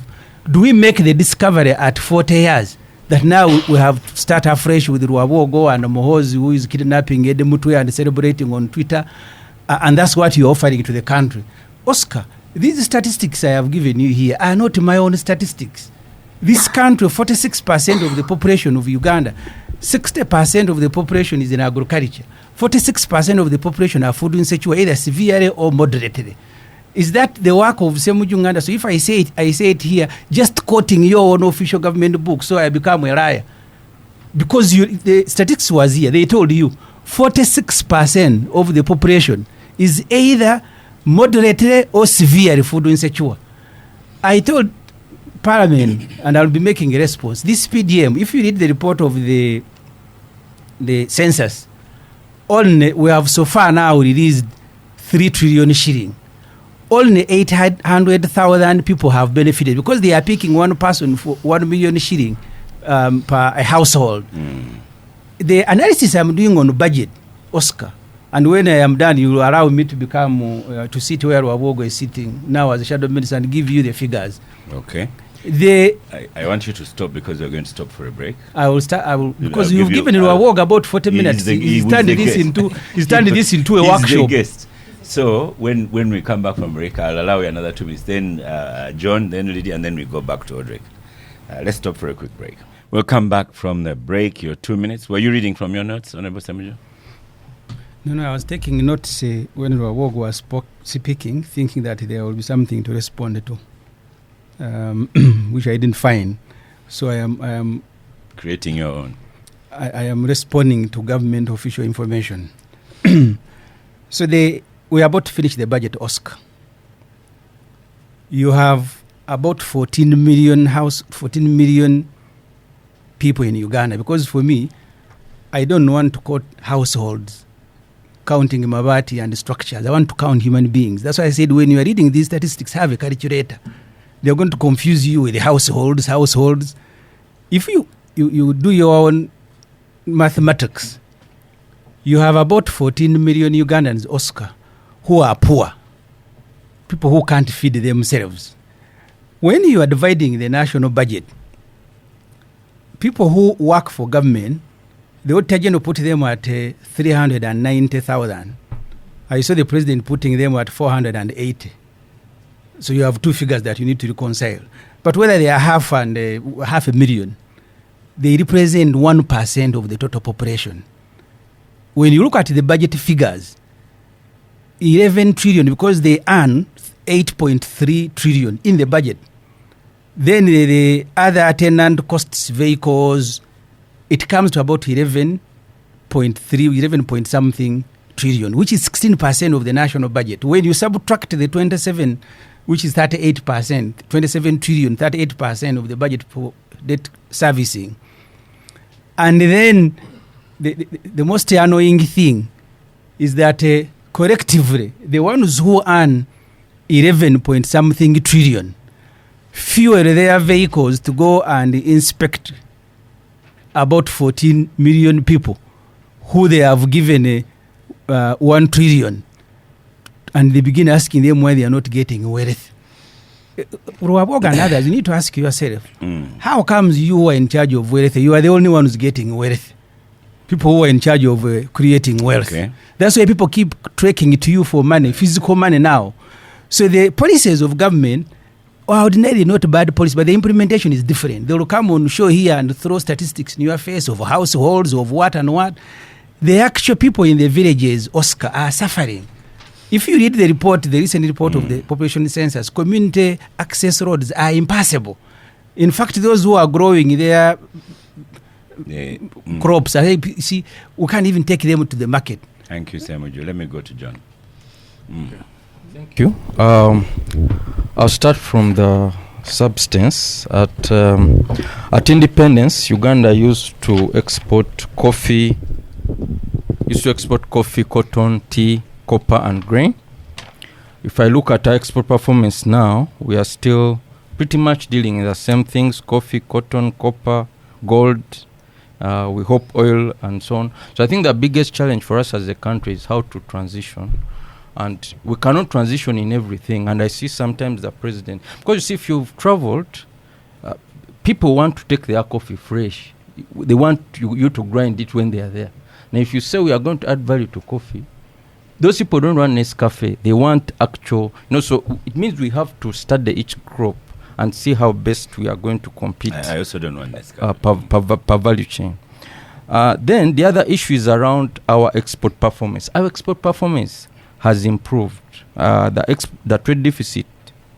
Do we make the discovery at 40 years that now we have to start afresh with Rwabwogo and Mohozi, who is kidnapping Edemutwe and celebrating on Twitter, and that's what you're offering to the country? Oscar, these statistics I have given you here are not my own statistics. This country, 46% of the population of Uganda, 60% of the population is in agriculture. 46% of the population are food insecure, either severely or moderately. Is that the work of Semuju Nganda? So if I say it here, just quoting your own official government book, so I become a liar. because the statistics was here, they told you 46% of the population is either moderately or severely food insecure. I told Parliament, and I'll be making a response, this PDM, if you read the report of the census, only we have so far now released 3 trillion shilling. Only 800,000 people have benefited because they are picking one person for 1 million shilling per a household. The analysis I'm doing on budget, Oscar, and when I am done, you will allow me to become to sit where Rwabwogo is sitting now as a shadow minister and give you the figures. Okay. I want you to stop because we're going to stop for a break. I will because you've given Rwabwogo about 40 minutes. He's turned this into a workshop. The guest. So when we come back from break, I'll allow you another 2 minutes. Then John, then Lydia, and then we go back to Odrek. Let's stop for a quick break. We'll come back from the break. Your 2 minutes. Were you reading from your notes, Honorable Samujo? No, I was taking notes when Rwabwogo was speaking, thinking that there will be something to respond to, which I didn't find. So I am creating your own. I am responding to government official information. So we are about to finish the budget, Oscar. You have about 14 million people in Uganda, because for me, I don't want to quote households, counting mabati and structures. I want to count human beings. That's why I said when you are reading these statistics, have a calculator. They're going to confuse you with the households. If you do your own mathematics, you have about 14 million Ugandans, Oscar, who are poor, people who can't feed themselves. When you are dividing the national budget, people who work for government, the Otajeno put them at 390,000. I saw the president putting them at 480. So you have two figures that you need to reconcile. But whether they are half a million, they represent 1% of the total population. When you look at the budget figures, 11 trillion, because they earn 8.3 trillion in the budget. Then the other attendant costs, vehicles, it comes to about 11 point something trillion, which is 16% of the national budget. When you subtract the 27, which is 38%, 27 trillion, 38% of the budget for debt servicing. And then the most annoying thing is that collectively, the ones who earn 11 point something trillion fuel their vehicles to go and inspect about 14 million people who they have given 1 trillion, and they begin asking them why they are not getting wealth. Rwabwogo and others, you need to ask yourself, how comes you are in charge of wealth? You are the only one who's getting wealth. People who are in charge of creating wealth. Okay. That's why people keep trekking to you for money, physical money now. So the policies of government are ordinarily not bad policy, but the implementation is different. They will come on show here and throw statistics in your face of households, of what and what. The actual people in the villages, Oscar, are suffering. If you read the recent report of the population census, community access roads are impassable. In fact, those who are growing their crops, see, we can't even take them to the market. Thank you, Samuel. Let me go to John. Thank you. I'll start from the substance. At independence, Uganda used to export coffee, cotton, tea, copper and grain. If I look at our export performance now, we are still pretty much dealing in the same things: coffee, cotton, copper, gold, we hope oil and so on. So I think the biggest challenge for us as a country is how to transition. And we cannot transition in everything. And I see sometimes the president, because you see, if you've traveled, people want to take their coffee fresh. They want you to grind it when they are there. Now, if you say we are going to add value to coffee, those people don't want Nescafe. They want actual, so it means we have to study each crop and see how best we are going to compete. I also don't want Nescafe. Per value chain. Then the other issue is around our export performance. Our export performance has improved. The trade deficit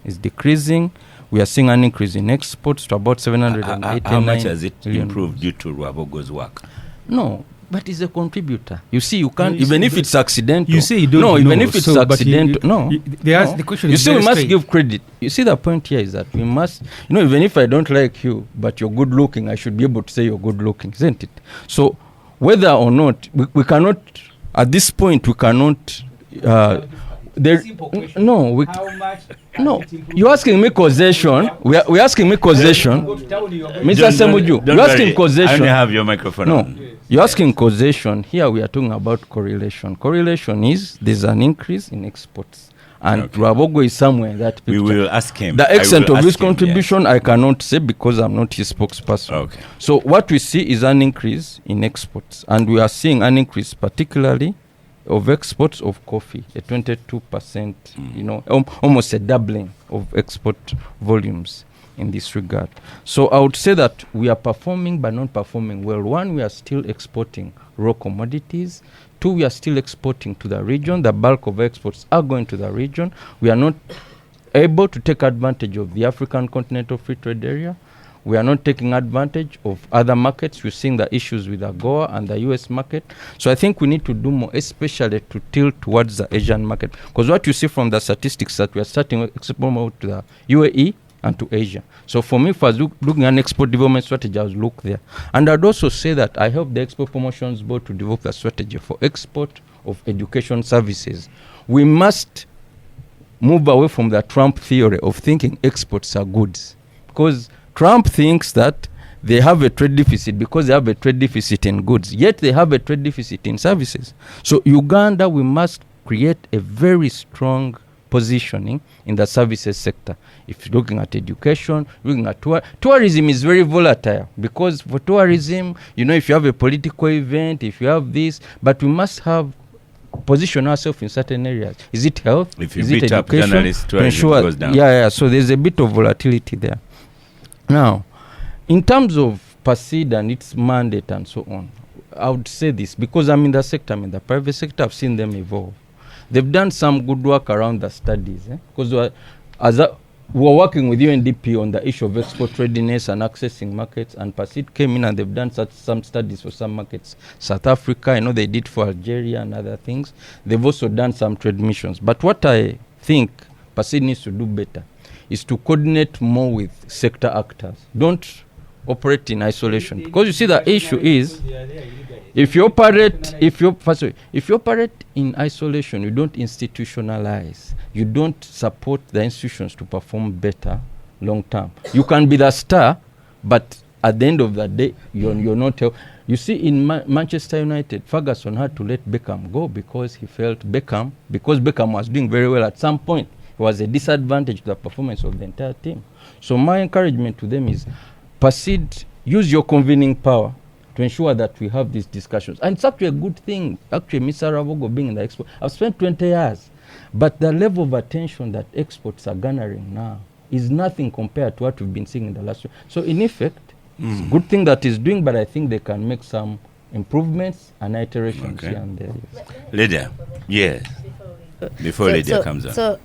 is decreasing. we are seeing an increase in exports to about 789 How much has it million. improved due to Rwabwogo's work? No, but it's a contributor. You see, you can't, even if it's accidental. You say you don't know. know, Even if it's so, but accidental. No. The question You is see, we very must straight. give credit. You see, the point here is that we must, even if I don't like you, but you're good looking, I should be able to say you're good looking, isn't it? So, whether or not, we cannot, at this point, we cannot, there, no, we, no, you're asking me causation. We're asking me causation. Mr. Semuju, you're asking causation. I only have your microphone No, on. you're asking causation. Here we are talking about correlation. Correlation is there's an increase in exports. And Rwabwogo is somewhere in that picture. We will ask him. The extent I will of his ask him, contribution, yes. I cannot say because I'm not his spokesperson. Okay. So what we see is an increase in exports. And we are seeing an increase particularly of exports of coffee, a 22%, almost a doubling of export volumes in this regard. So I would say that we are performing but not performing well. One, we are still exporting raw commodities. Two, we are still exporting to the region. The bulk of exports are going to the region. We are not able to take advantage of the African Continental Free Trade Area. We are not taking advantage of other markets. We're seeing the issues with AGOA and the US market. So I think we need to do more, especially to tilt towards the Asian market. Because what you see from the statistics that we are starting to export more to the UAE and to Asia. So for me, if I was looking at an export development strategy, I would look there. And I'd also say that I helped the Export Promotions Board to develop a strategy for export of education services. We must move away from the Trump theory of thinking exports are goods. Because Trump thinks that they have a trade deficit because they have a trade deficit in goods, yet they have a trade deficit in services. So Uganda, we must create a very strong positioning in the services sector. If you're looking at education, looking at tourism is very volatile because for tourism, if you have a political event, if you have this, but we must have position ourselves in certain areas. Is it health? If you is beat it up education? journalists, tourism goes down. Yeah. So there's a bit of volatility there. Now, in terms of PASID and its mandate and so on, I would say this because I'm in the sector, I'm in the private sector, I've seen them evolve. They've done some good work around the studies because we're working with UNDP on the issue of export readiness and accessing markets, and PASID came in and they've done some studies for some markets. South Africa, they did for Algeria and other things. They've also done some trade missions. But what I think PASID needs to do better is to coordinate more with sector actors. Don't operate in isolation. Because you see the issue is if you operate in isolation, you don't institutionalize. You don't support the institutions to perform better long term. You can be the star, but at the end of the day, you're not you see in Manchester United, Ferguson had to let Beckham go because he felt Beckham was doing very well at some point. Was a disadvantage to the performance of the entire team. So my encouragement to them is PASID, use your convening power to ensure that we have these discussions. And it's actually a good thing, actually, Mr. Rwabwogo being in the export. I've spent 20 years, but the level of attention that exports are garnering now is nothing compared to what we've been seeing in the last year. So in effect, it's a good thing that he's doing, but I think they can make some improvements and iterations here and there. Lydia, yes. Before Lydia comes on. So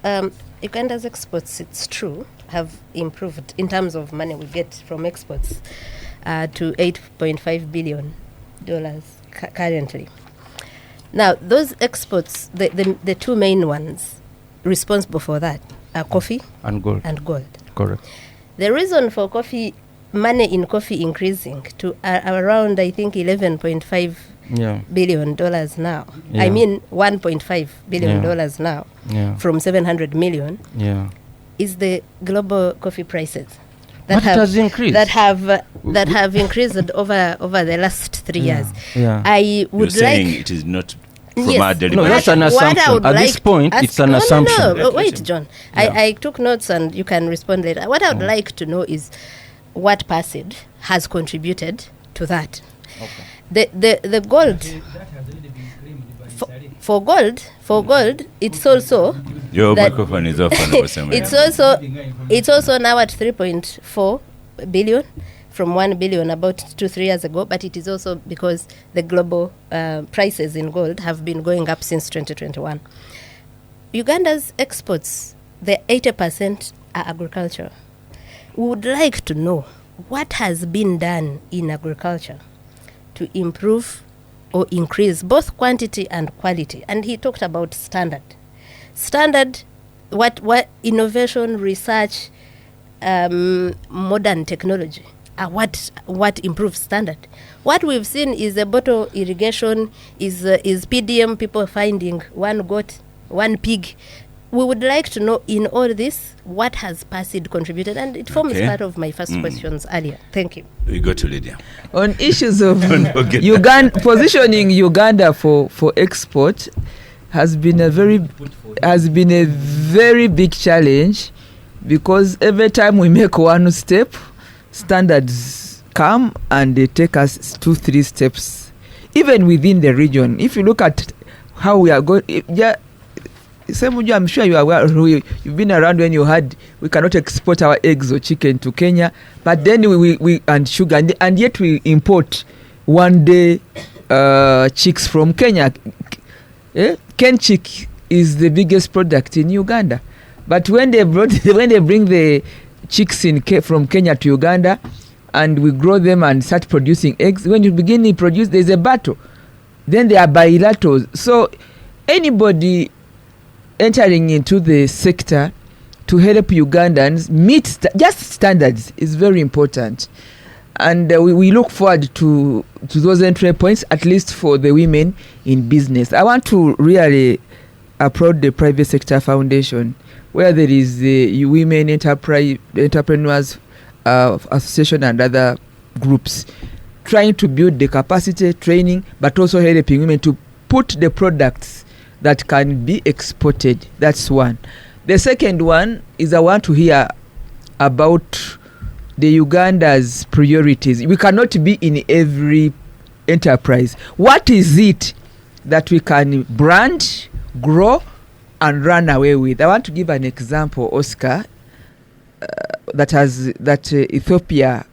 Uganda's exports, it's true, have improved in terms of money we get from exports to $8.5 billion currently. Now, those exports, the two main ones responsible for that are coffee and gold. Correct. The reason for money in coffee increasing to around, I think, $11.5 billion now. Yeah. I mean $1.5 billion now from 700 million is the global coffee prices that has increased. that have increased over the last 3 years. I would You're saying it is not from our deliberate. No, that's an assumption. At this point, it's an assumption. No, wait, John. I took notes and you can respond later. What I would like to know is what PASID has contributed to that. Okay. The gold for gold it's also your microphone is off. it's also now at 3.4 billion from 1 billion about 2-3 years ago, but it is also because the global prices in gold have been going up since 2021. Uganda's exports, the 80% are agriculture. We would like to know what has been done in agriculture to improve or increase both quantity and quality. And he talked about standard. Standard, what innovation, research, modern technology are what improves standard. What we've seen is a bottle irrigation, is PDM, people finding one goat, one pig. We would like to know in all this what has PASID contributed, and it forms part of my first questions earlier. Thank you. We go to Lydia. On issues of positioning Uganda for export has been a very big challenge, because every time we make one step, standards come and they take us 2-3 steps, even within the region. If you look at how we are going, I'm sure you are aware, you've been around when you had, we cannot export our eggs or chicken to Kenya, but then we and sugar, and yet we import one day chicks from Kenya. Ken chick is the biggest product in Uganda, but when they bring the chicks from Kenya to Uganda, and we grow them and start producing eggs, when you begin to produce, there's a battle. Then there are bilaterals. So anybody entering into the sector to help Ugandans meet just standards is very important. And we look forward to those entry points, at least for the women in business. I want to really applaud the Private Sector Foundation, where there is the Women Entrepreneurs Association and other groups trying to build the capacity, training, but also helping women to put the products that can be exported. That's one. The second one is I want to hear about the Uganda's priorities. We cannot be in every enterprise. What is it that we can brand, grow, and run away with? I want to give an example, Oscar, that Ethiopia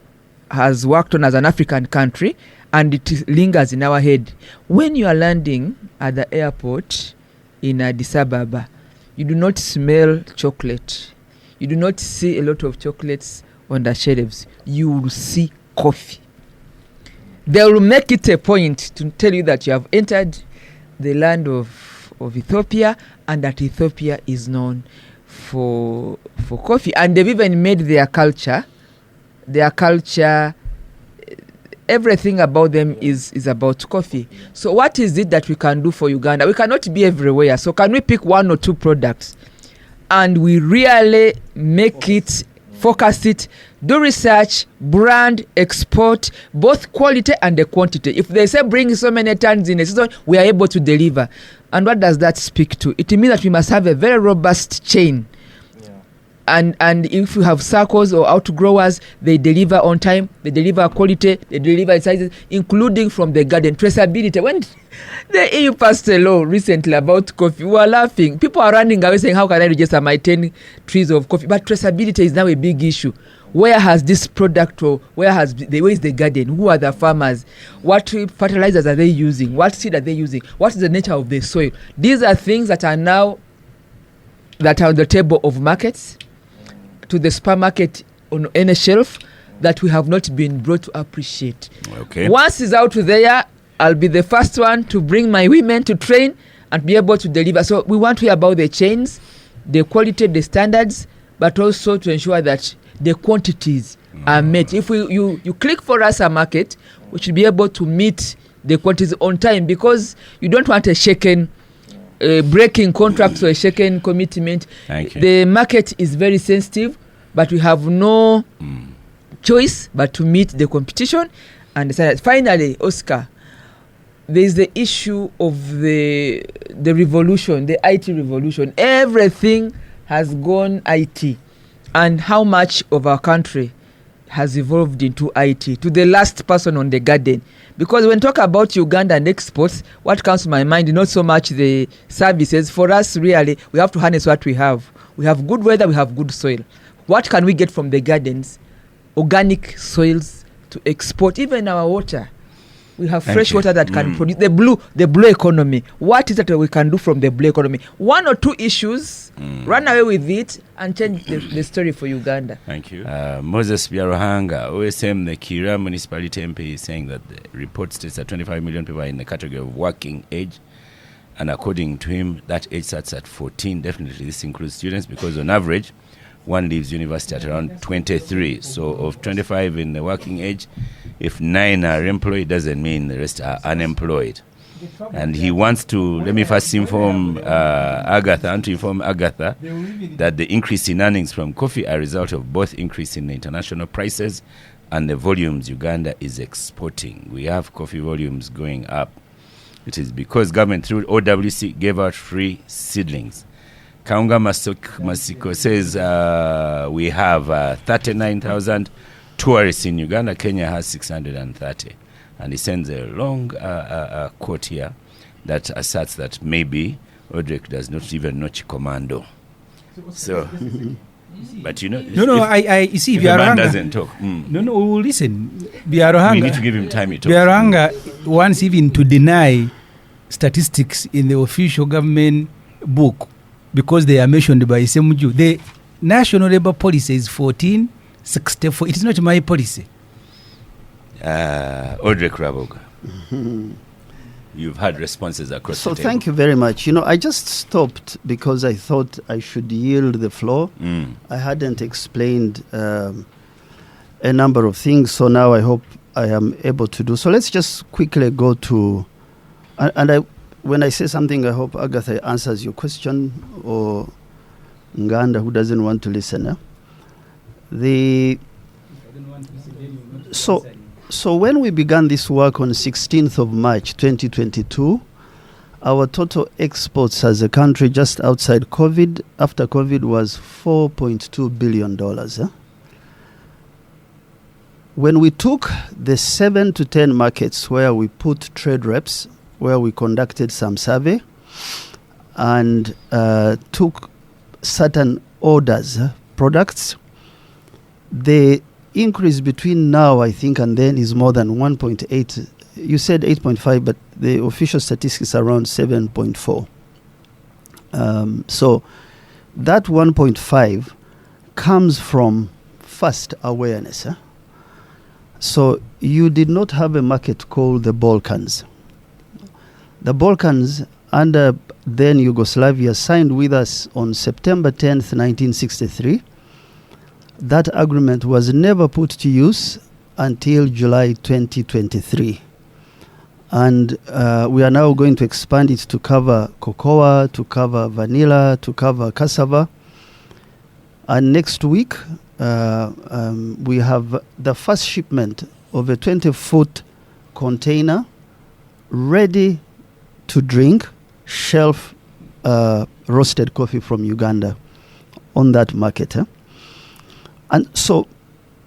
has worked on as an African country, and it lingers in our head. When you are landing at the airport in Addis Ababa, you do not smell chocolate. You do not see a lot of chocolates on the shelves. You will see coffee. They will make it a point to tell you that you have entered the land of Ethiopia, and that Ethiopia is known for coffee. And they've even made their culture, everything about them is about coffee. So what is it that we can do for Uganda? We cannot be everywhere. So can we pick 1 or 2 products and we really make it, focus it, do research, brand, export, both quality and the quantity. If they say bring so many tons in a season, we are able to deliver. And what does that speak to? It means that we must have a very robust chain. And if you have circles or outgrowers, they deliver on time, they deliver quality, they deliver sizes, including from the garden. Traceability. When the EU passed a law recently about coffee, we were laughing. People are running away saying, how can I register my 10 trees of coffee? But traceability is now a big issue. Where has this product, or where is the garden? Who are the farmers? What fertilizers are they using? What seed are they using? What is the nature of the soil? These are things that are now on the table of markets, to the supermarket, on any shelf, that we have not been brought to appreciate. Okay. Once it's out there, I'll be the first one to bring my women to train and be able to deliver. So we want to hear about the chains, the quality, the standards, but also to ensure that the quantities are met. If you click for us a market, we should be able to meet the quantities on time, because you don't want a shaken breaking contracts or a shaken commitment. Thank you. The market is very sensitive, but we have no choice but to meet the competition. And finally, Oscar, there is the issue of the revolution, the IT revolution. Everything has gone IT, and how much of our country has evolved into IT, to the last person on the garden. Because when talk about Uganda and exports, what comes to my mind, not so much the services. For us, really, we have to harness what we have. We have good weather, we have good soil. What can we get from the gardens? Organic soils to export, even our water. We have Thank fresh you. water that can produce the blue economy. What is it that we can do from the blue economy? 1 or 2 issues, run away with it and change the story for Uganda. Thank you. Moses Byaruhanga, OSM, the Kira municipality MP, is saying that the report states that 25 million people are in the category of working age. And according to him, that age starts at 14. Definitely, this includes students because on average, one leaves university at around 23. So of 25 in the working age, if 9 are employed, doesn't mean the rest are unemployed. And he wants to, let me first inform Agatha that the increase in earnings from coffee are a result of both increase in the international prices and the volumes Uganda is exporting. We have coffee volumes going up. It is because government through OWC gave out free seedlings. Kaunga Masiko says we have 39,000 tourists in Uganda. Kenya has 630. And he sends a long quote here that asserts that maybe Odrek does not even know Chikomando. So, but you know... You see, if a man Byaruhanga doesn't talk... No, we will listen. Byaruhanga... We need to give him time to talk. Byaruhanga wants even to deny statistics in the official government book because they are mentioned by SMU. The National Labour Policy is 1464. It is not my policy. Odrek Rwabwogo. You've had responses across the So table. thank you very much. I just stopped because I thought I should yield the floor. I hadn't explained a number of things, so now I hope I am able to do. So let's just quickly go to... when I say something, I hope Agatha answers your question, or Nganda, who doesn't want to listen. So when we began this work on 16th of March 2022, our total exports as a country just outside COVID, after COVID, was $4.2 billion. When we took the 7 to 10 markets where we put trade reps, where we conducted some survey and took certain orders, products, the increase between now, I think, and then is more than 1.8. You said 8.5, but the official statistics are around 7.4. So that 1.5 comes from first awareness. So you did not have a market called the Balkans. The Balkans, under then Yugoslavia, signed with us on September 10th, 1963. That agreement was never put to use until July 2023. And we are now going to expand it to cover cocoa, to cover vanilla, to cover cassava. And next week, we have the first shipment of a 20-foot container ready to drink, shelf roasted coffee from Uganda on that market. And so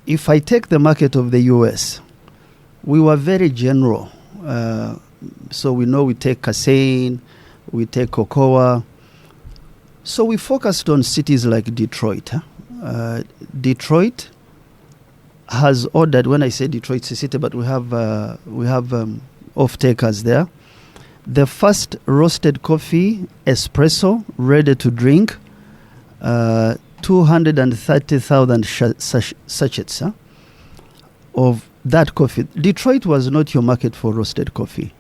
if I take the market of the US, we were very general. So we know we take casein, we take cocoa. So we focused on cities like Detroit. Detroit has ordered, when I say Detroit, it's a city, but we have off-takers there. The first roasted coffee, espresso, ready to drink, 230,000 sachets of that coffee. Detroit was not your market for roasted coffee.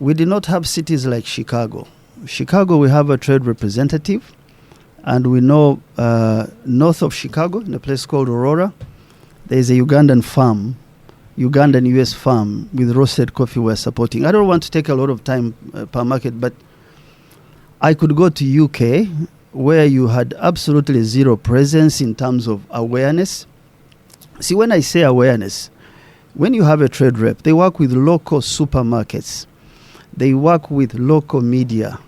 We did not have cities like Chicago. Chicago, we have a trade representative, and we know north of Chicago, in a place called Aurora, there is a Ugandan farm, Ugandan US farm with roasted coffee we're supporting. I don't want to take a lot of time per market, but I could go to UK, where you had absolutely zero presence in terms of awareness. See, when I say awareness, when you have a trade rep, they work with local supermarkets. They work with local media.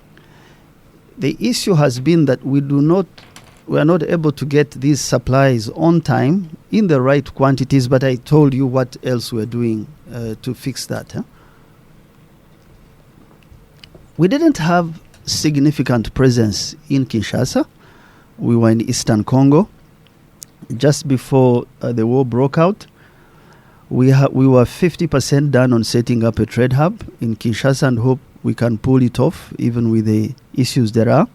The issue has been that we are not able to get these supplies on time in the right quantities, but I told you what else we're doing to fix that. We didn't have significant presence in Kinshasa. We were in Eastern Congo just before the war broke out. We were 50% done on setting up a trade hub in Kinshasa and hope we can pull it off even with the issues there are.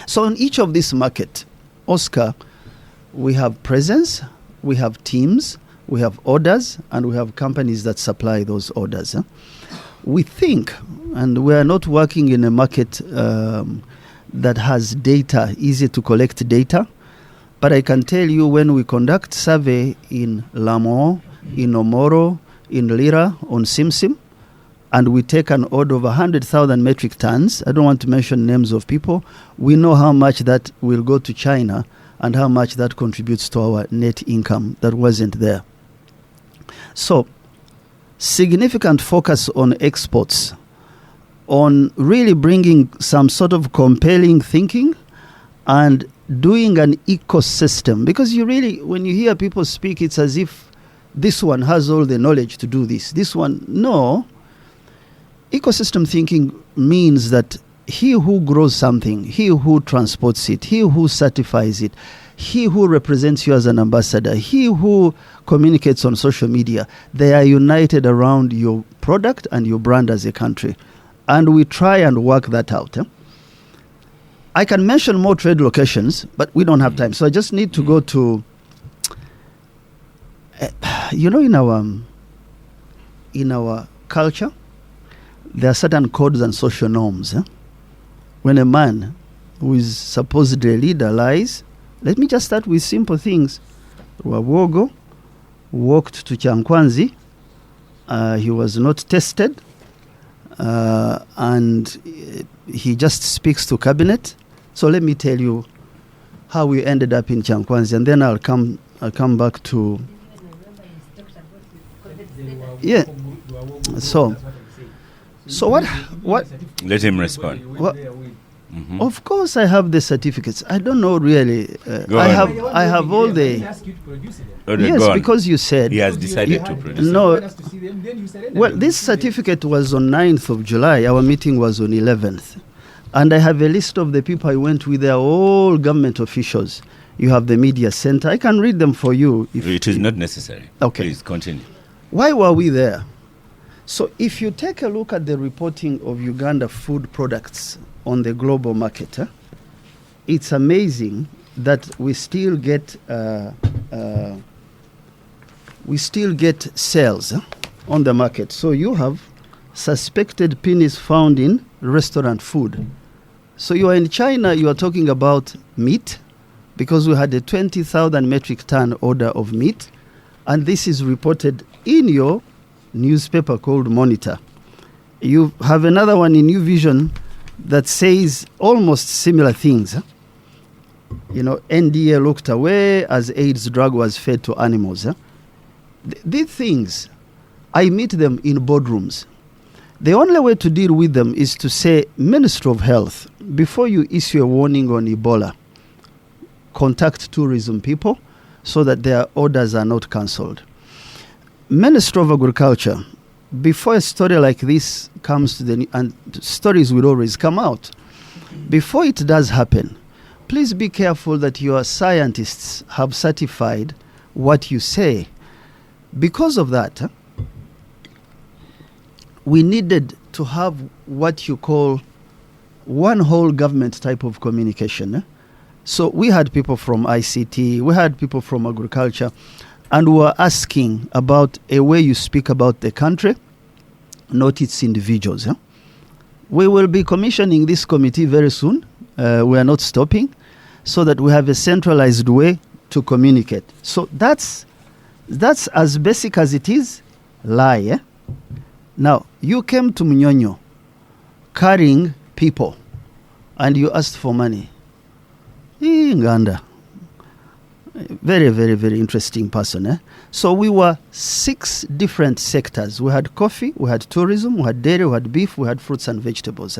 So in each of these markets, Oscar, we have presence, we have teams, we have orders, and we have companies that supply those orders. We think, and we are not working in a market that has data, easy to collect data, but I can tell you when we conduct survey in Lamon, in Omoro, in Lira, on Simsim, and we take an order of 100,000 metric tons, I don't want to mention names of people, we know how much that will go to China and how much that contributes to our net income that wasn't there. So, significant focus on exports, on really bringing some sort of compelling thinking and doing an ecosystem. Because you really, when you hear people speak, it's as if this one has all the knowledge to do this. This one, no. Ecosystem thinking means that he who grows something, he who transports it, he who certifies it, he who represents you as an ambassador, he who communicates on social media, they are united around your product and your brand as a country. And we try and work that out. I can mention more trade locations, but we don't have time. So I just need to go to, in our culture, there are certain codes and social norms. When a man who is supposedly a leader lies, let me just start with simple things. Rwabwogo walked to Chankwanzi. He was not tested. And he just speaks to cabinet. So let me tell you how we ended up in Chankwanzi, and then I'll come back to. Yeah. So what? Let him respond. What? Of course, I have the certificates. I don't know really. I have all the. Yes, because you said he has decided to produce. No. Well, this certificate was on 9th of July. Our meeting was on 11th. And I have a list of the people I went with. They are all government officials. You have the media center. I can read them for you. It is not necessary. Okay. Please continue. Why were we there? So if you take a look at the reporting of Uganda food products on the global market, it's amazing that we still get sales on the market. So you have suspected penis found in restaurant food. So you are in China, you are talking about meat, because we had a 20,000 metric ton order of meat, and this is reported in your newspaper called Monitor. You have another one in New Vision that says almost similar things. NDA looked away as AIDS drug was fed to animals. These things, I meet them in boardrooms. The only way to deal with them is to say, Ministry of Health, before you issue a warning on Ebola, contact tourism people so that their orders are not cancelled. Ministry of Agriculture, before a story like this comes to and stories will always come out, before it does happen, please be careful that your scientists have certified what you say. Because of that, we needed to have what you call one whole government type of communication. So we had people from ICT, we had people from agriculture, and we were asking about a way you speak about the country, not its individuals. We will be commissioning this committee very soon. We are not stopping, so that we have a centralized way to communicate. So that's as basic as it is. Lie. Now, you came to Mnyonyo carrying people and you asked for money. Nganda. Very, very, very interesting person. So we were 6 different sectors. We had coffee, we had tourism, we had dairy, we had beef, we had fruits and vegetables.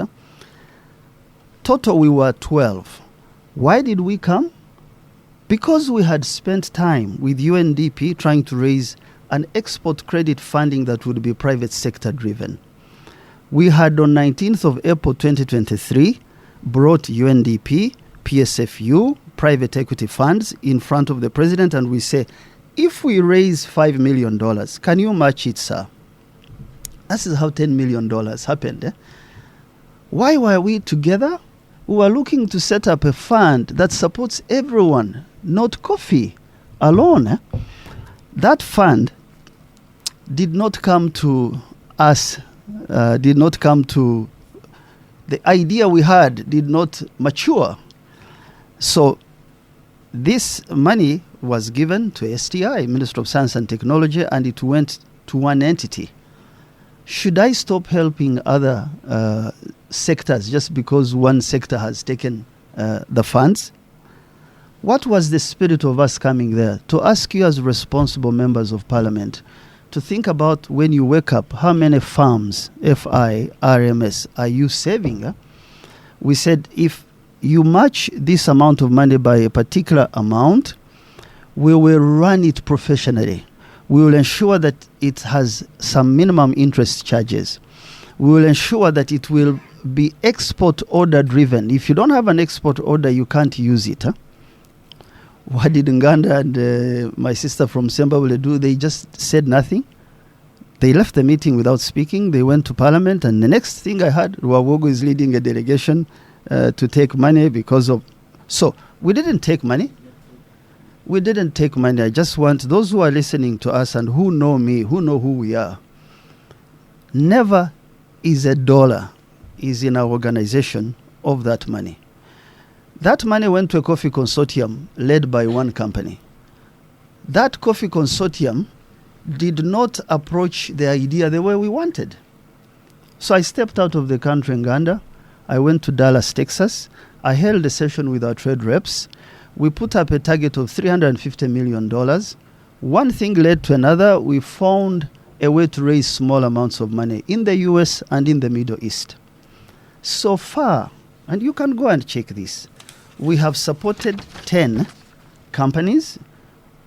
Total, we were 12. Why did we come? Because we had spent time with UNDP trying to raise an export credit funding that would be private sector driven. We had on 19th of April 2023 brought UNDP, PSFU, private equity funds in front of the president, and we say, if we raise $5 million, can you match it, sir? This is how $10 million happened. Why were we together? We were looking to set up a fund that supports everyone, not coffee alone. That fund did not come to us, the idea we had did not mature. So this money was given to STI, Ministry of Science and Technology, and it went to one entity. Should I stop helping other sectors just because one sector has taken the funds? What was the spirit of us coming there? To ask you as responsible members of parliament to think about when you wake up, how many farms, FI, RMS, are you saving? We said if you match this amount of money by a particular amount, we will run it professionally. We will ensure that it has some minimum interest charges. We will ensure that it will be export order driven. If you don't have an export order, you can't use it. What did Nganda and my sister from Zimbabwe do? They just said nothing. They left the meeting without speaking. They went to parliament, and the next thing I heard, Rwabwogo is leading a delegation to take money because of... So, we didn't take money. We didn't take money. I just want those who are listening to us and who know me, who know who we are. Never is a dollar is in our organization of that money. That money went to a coffee consortium led by one company. That coffee consortium did not approach the idea the way we wanted. So I stepped out of the country in Uganda. I went to Dallas, Texas. I held a session with our trade reps. We put up a target of $350 million. One thing led to another. We found a way to raise small amounts of money in the US and in the Middle East. So far, and you can go and check this, we have supported 10 companies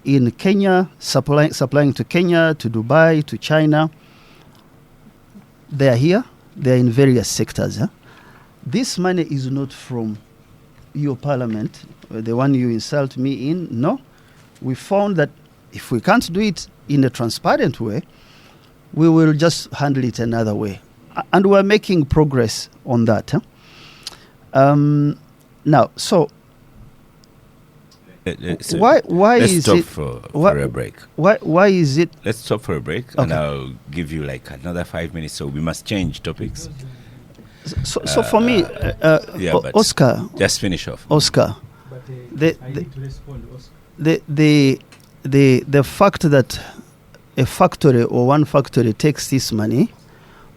in Kenya, supplying to Kenya, to Dubai, to China. They are here. They are in various sectors. This money is not from your parliament, the one you insult me in. No. We found that if we can't do it in a transparent way, we will just handle it another way. And we're making progress on that. Now, so why let's is stop it for a break? Why is it? Let's stop for a break, and I'll give you like another 5 minutes. So we must change topics. So for me, Oscar, just finish off. Oscar, the fact that a factory or one factory takes this money,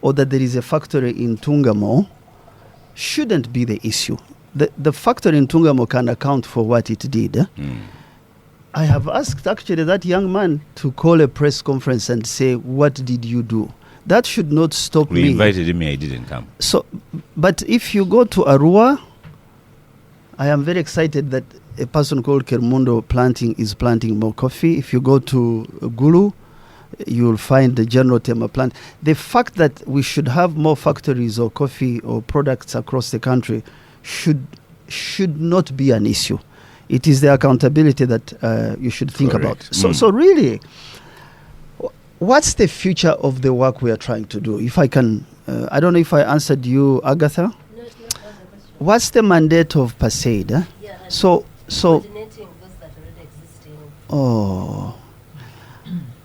or that there is a factory in Tungamo, shouldn't be the issue. The factory in Tungamo can account for what it did. I have asked actually that young man to call a press conference and say, what did you do? That should not stop me. We invited him, I didn't come. So, but if you go to Arua, I am very excited that a person called Kermundo is planting more coffee. If you go to Gulu, you'll find the General Tema plant. The fact that we should have more factories or coffee or products across the country should not be an issue. It is the accountability that you should think about. So really, what's the future of the work we are trying to do? If I can, I don't know if I answered you, Agatha. No, it's not the question. What's the mandate of PASAID? Yeah, So coordinating those that are already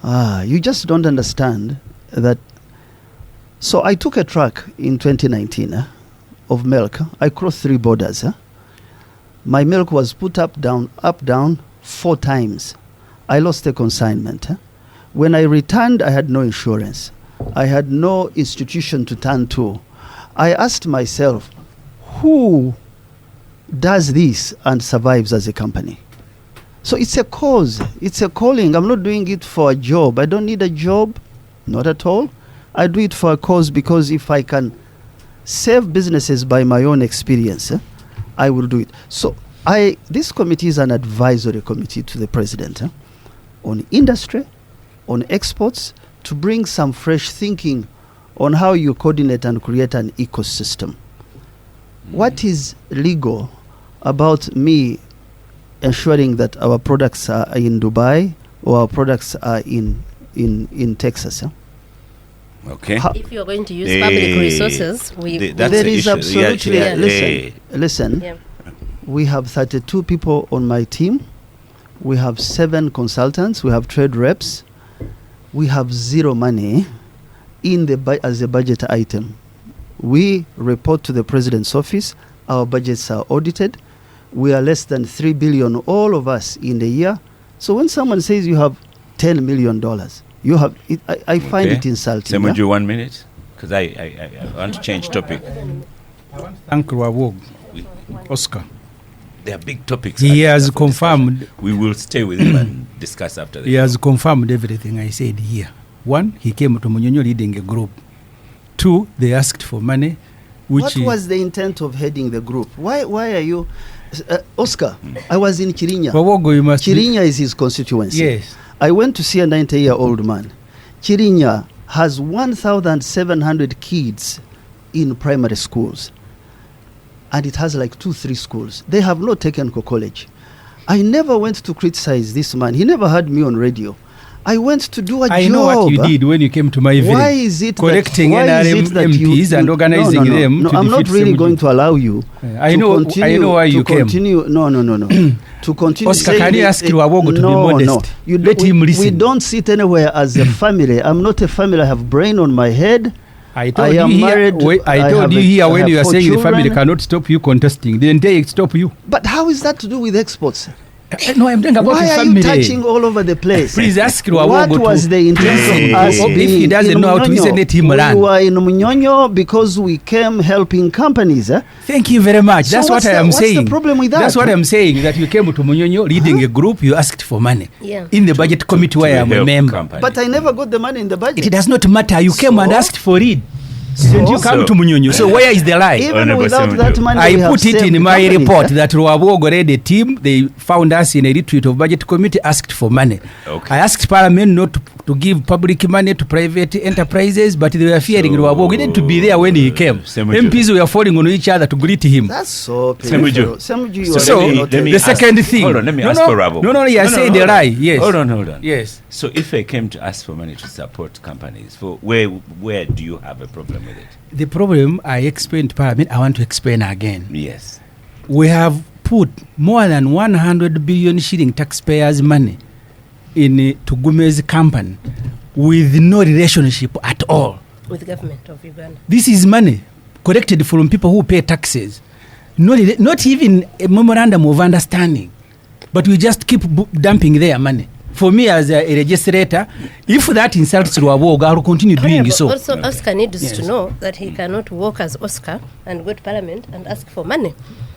existing. You just don't understand that. So I took a truck in 2019 of milk. I crossed 3 borders. My milk was put up, down 4 times. I lost the consignment. When I returned, I had no insurance. I had no institution to turn to. I asked myself, who does this and survives as a company? So it's a cause. It's a calling. I'm not doing it for a job. I don't need a job. Not at all. I do it for a cause because if I can save businesses by my own experience, I will do it. So this committee is an advisory committee to the president on industry, on exports, to bring some fresh thinking on how you coordinate and create an ecosystem. What is legal about me ensuring that our products are in Dubai or our products are in Texas. Yeah? Okay. If you are going to use public resources, That's there the is issue. absolutely Yeah. listen. Yeah. We have 32 people on my team. We have 7 consultants. We have trade reps. We have zero money in the as a budget item. We report to the president's office. Our budgets are audited. We are less than 3 billion, all of us, in the year. So when someone says you have $10 million, you have it, I find it insulting. Semuju, 1 minute, because I want to change topic. Thank Rwabwogo, Oscar. There are big topics. He has confirmed. We will stay with him and discuss after the He has confirmed everything I said here. 1, he came to Munyonyo leading a group. 2, they asked for money. What was the intent of heading the group? Why are you... Oscar, I was in Chirinya. Rwabwogo, you must Chirinya is his constituency. Yes. I went to see a 90-year-old man. Chirinya has 1,700 kids in primary schools. And it has like 2-3 schools. They have no technical college. I never went to criticize this man. He never had me on radio. I went to do a job. I know what you did when you came to my village. Why is it collecting that, NRM MPs and organizing them No, to I'm not defeat really Semuju. going to allow you. I know why you came. No. To continue. Oscar, saying can you ask Rwabwogo to be modest? No. Let him listen. We don't sit anywhere as a family. I'm not a family. I have brain on my head. I told I am you married. here, I told have you a- here I when have you are 4 saying the family children. cannot stop you contesting. Didn't they stop you? But how is that to do with exports? No, I'm talking about Why the are family. you touching all over the place? Please ask What Rwabwogo was the intent of us If being he doesn't in know how to Munyonyo? listen, let him run. We were in Munyonyo because we came helping companies. Thank you very much. So That's what what's I the- am what's the saying. problem with that? That's what I'm saying. That you came to Munyonyo leading a group, you asked for money. Yeah. In the budget committee where I am a help member. company. But I never got the money in the budget. It does not matter. You came and So? asked for it. Didn't you come So- to Munyonyo? So where is the lie? Even Honorable without Semuju. that money, I we have put it saved in my companies, report eh? that Rwabwogo led a team. They found us in a retreat of budget committee, asked for money. Okay. I asked Parliament not to give public money to private enterprises, but they were fearing So- Rwabwogo. He needed to be there when he came. Semuju. MPs were falling on each other to greet him. That's so Semuju. painful. Semuju, you So, are really not let me the ask- second thing. Hold on, let me no, ask no, for Rwabwogo. No, you are saying hold the on. lie. Yes. Hold on. Yes. So if I came to ask for money to support companies, for where do you have a problem with it? The problem I explained to Parliament, I want to explain again. Yes. We have put more than 100 billion shilling taxpayers' money in Tugume's company with no relationship at all. With the government of Uganda. This is money collected from people who pay taxes. Not even a memorandum of understanding. But we just keep dumping their money. For me as a legislator, if that insults Rwabwogo, I will continue doing However, so. Also, Oscar needs Yes. to know that he cannot walk as Oscar and go to Parliament and ask for money.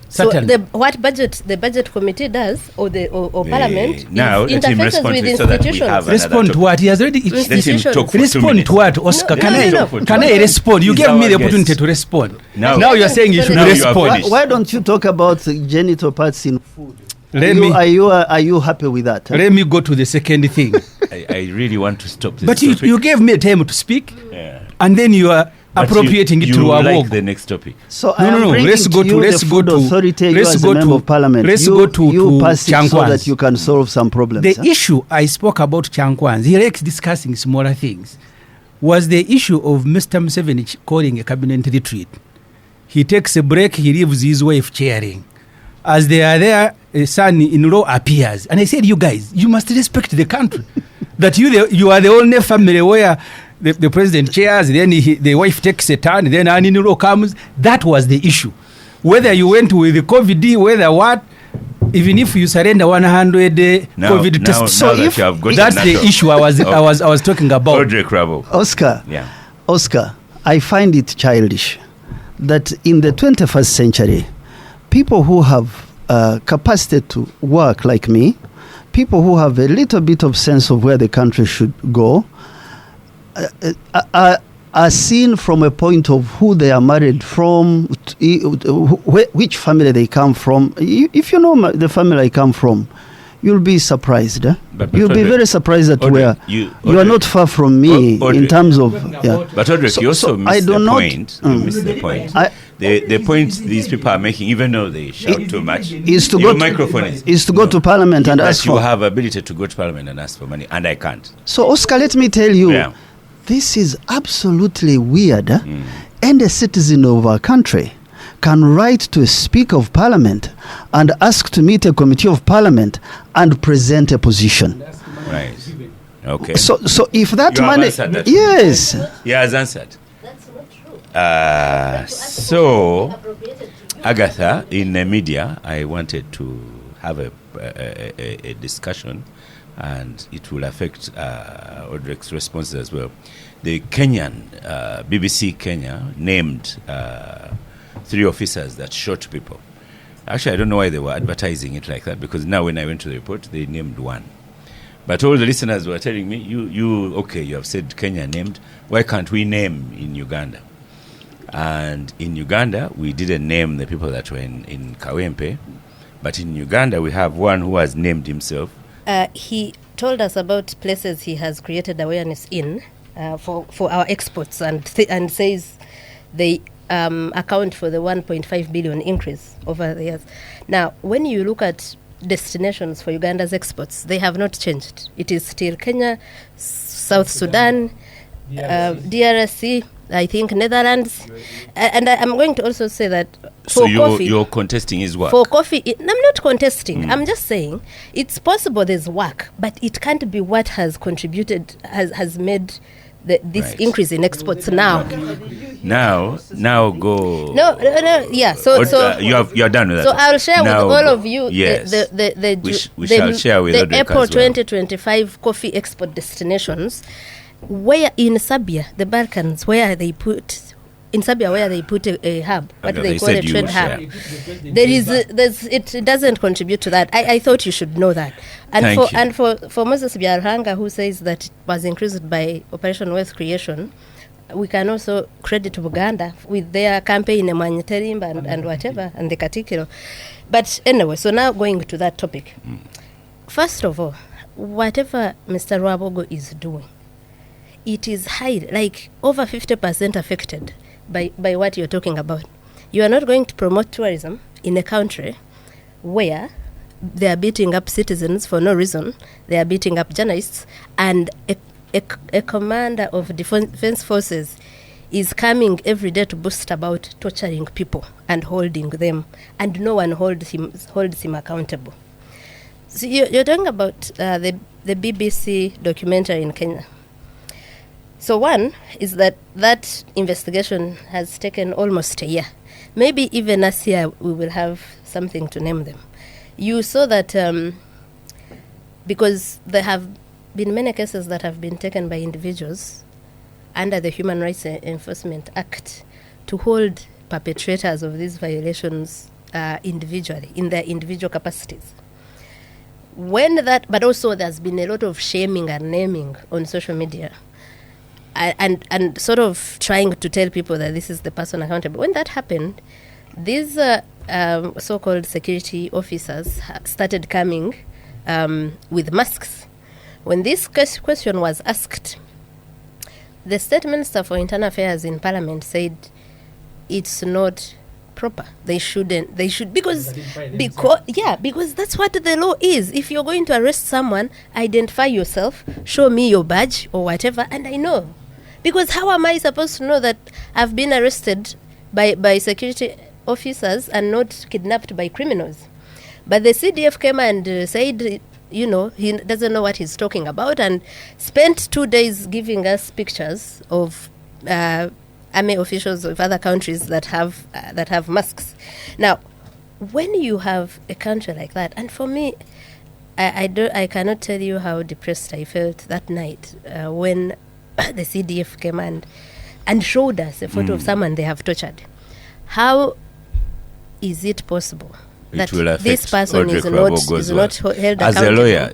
Certainly. So what the budget committee does, or Parliament, now is let him interfaces respond to with it so that we institutions. have Respond to what? He has already... Let him Institutions. talk for 2 Respond minutes. to what, Oscar? No, can no, I no, no. can I respond? You He's gave me our the guest. opportunity to respond. Now you are saying you should Now you are respond. finished. Why don't you talk about genital parts in food? Let Are you happy with that? Let me go to the second thing. I really want to stop this. But topic. you gave me time to speak, Yeah. and then you are But appropriating it you to like Rwabwogo. the next topic. So No. Let's go to authority. let's as go a member to of parliament. let's you, go to you pass it so Chankwans. that you can solve some problems. The huh? issue I spoke about Chankwans, he likes discussing smaller things, was the issue of Mr. Museveni calling a cabinet retreat. He takes a break, he leaves his wife chairing. As they are there, a son-in-law appears. And I said, you guys, you must respect the country. That you are the only family where the president chairs, then the wife takes a turn, then an in-law comes. That was the issue. Whether you went with the COVID, whether what, even if you surrender 100 COVID tests. So that if you have got that's the the NATO. issue I was talking about. Odrek Rwabwogo. Oscar, Yeah. Oscar, I find it childish that in the 21st century, people who have capacity to work like me, people who have a little bit of sense of where the country should go, are seen from a point of who they are married from, which family they come from. If you know the family I come from, you'll be surprised. But You'll be Odrek- very surprised at Odrek, where you are Odrek- not far from me in Odrek. terms of. Yeah. But Odrek, you also I miss do the not. point. You miss the point. The point these people are making, even though they shout too much, Is to your go microphone is to go to Parliament and that ask you for. have ability to go to Parliament and ask for money, and I can't. So, Oscar, let me tell you, Yeah. this is absolutely weird. And a citizen of our country can write to a Speaker of Parliament and ask to meet a Committee of Parliament and present a position. Right. Okay. So if that You have money, answered that. yes, He has answered. That's not true. So, Agatha, in the media, I wanted to have a discussion, and it will affect Odrek's responses as well. The Kenyan, BBC Kenya, named 3 officers that shot people. Actually, I don't know why they were advertising it like that, because now when I went to the report, they named 1. But all the listeners were telling me, you have said Kenya named, why can't we name in Uganda? And in Uganda, we didn't name the people that were in Kawempe, but in Uganda, we have one who has named himself. He told us about places he has created awareness in for our exports, and says they account for the 1.5 billion increase over the years. Now, when you look at destinations for Uganda's exports, they have not changed. It is still Kenya, South Sudan, DRC, I think Netherlands, and I'm going to also say that So for coffee, you're contesting his work. for coffee, I'm not contesting. I'm just saying it's possible there's work, but it can't be what has contributed, has made this Right. increase in exports now. Now go. No, yeah. So you're done with that. So I'll share Now with all go. of you Yes. the shall share with the Odrek April as well. 2025 coffee export destinations, where in Serbia, the Balkans, where they put a hub, what Okay, they they call said a you trade will hub. share. It doesn't contribute to that. I thought you should know that. And Thank you. for Moses Byarhanga, who says that it was increased by Operation Wealth Creation, we can also credit Uganda with their campaign Maniterimba and whatever, and the Katikiro. But anyway, so now going to that topic. First of all, whatever Mr. Rwabwogo is doing, it is high, like over 50% affected by what you're talking about. You are not going to promote tourism in a country where they are beating up citizens for no reason, they are beating up journalists, and a commander of defense forces is coming every day to boast about torturing people and holding them, and no one holds him accountable. So you're talking about the BBC documentary in Kenya. So one is that investigation has taken almost a year. Maybe even last year we will have something to name them. You saw that because there have been many cases that have been taken by individuals under the Human Rights Enforcement Act to hold perpetrators of these violations individually, in their individual capacities. But also there's been a lot of shaming and naming on social media, and sort of trying to tell people that this is the person accountable. When that happened, these so-called security officers started coming with masks. When this question was asked, the State Minister for Internal Affairs in Parliament said it's not proper. They should because that's what the law is. If you're going to arrest someone, identify yourself, show me your badge or whatever, and I know. Because how am I supposed to know that I've been arrested by security officers and not kidnapped by criminals? But the CDF came and said, he doesn't know what he's talking about, and spent 2 days giving us pictures of army officials of other countries that have masks. Now, when you have a country like that, and for me, I cannot tell you how depressed I felt that night when the CDF came and showed us a photo of someone they have tortured. How is it possible that this person is not held accountable? As a lawyer,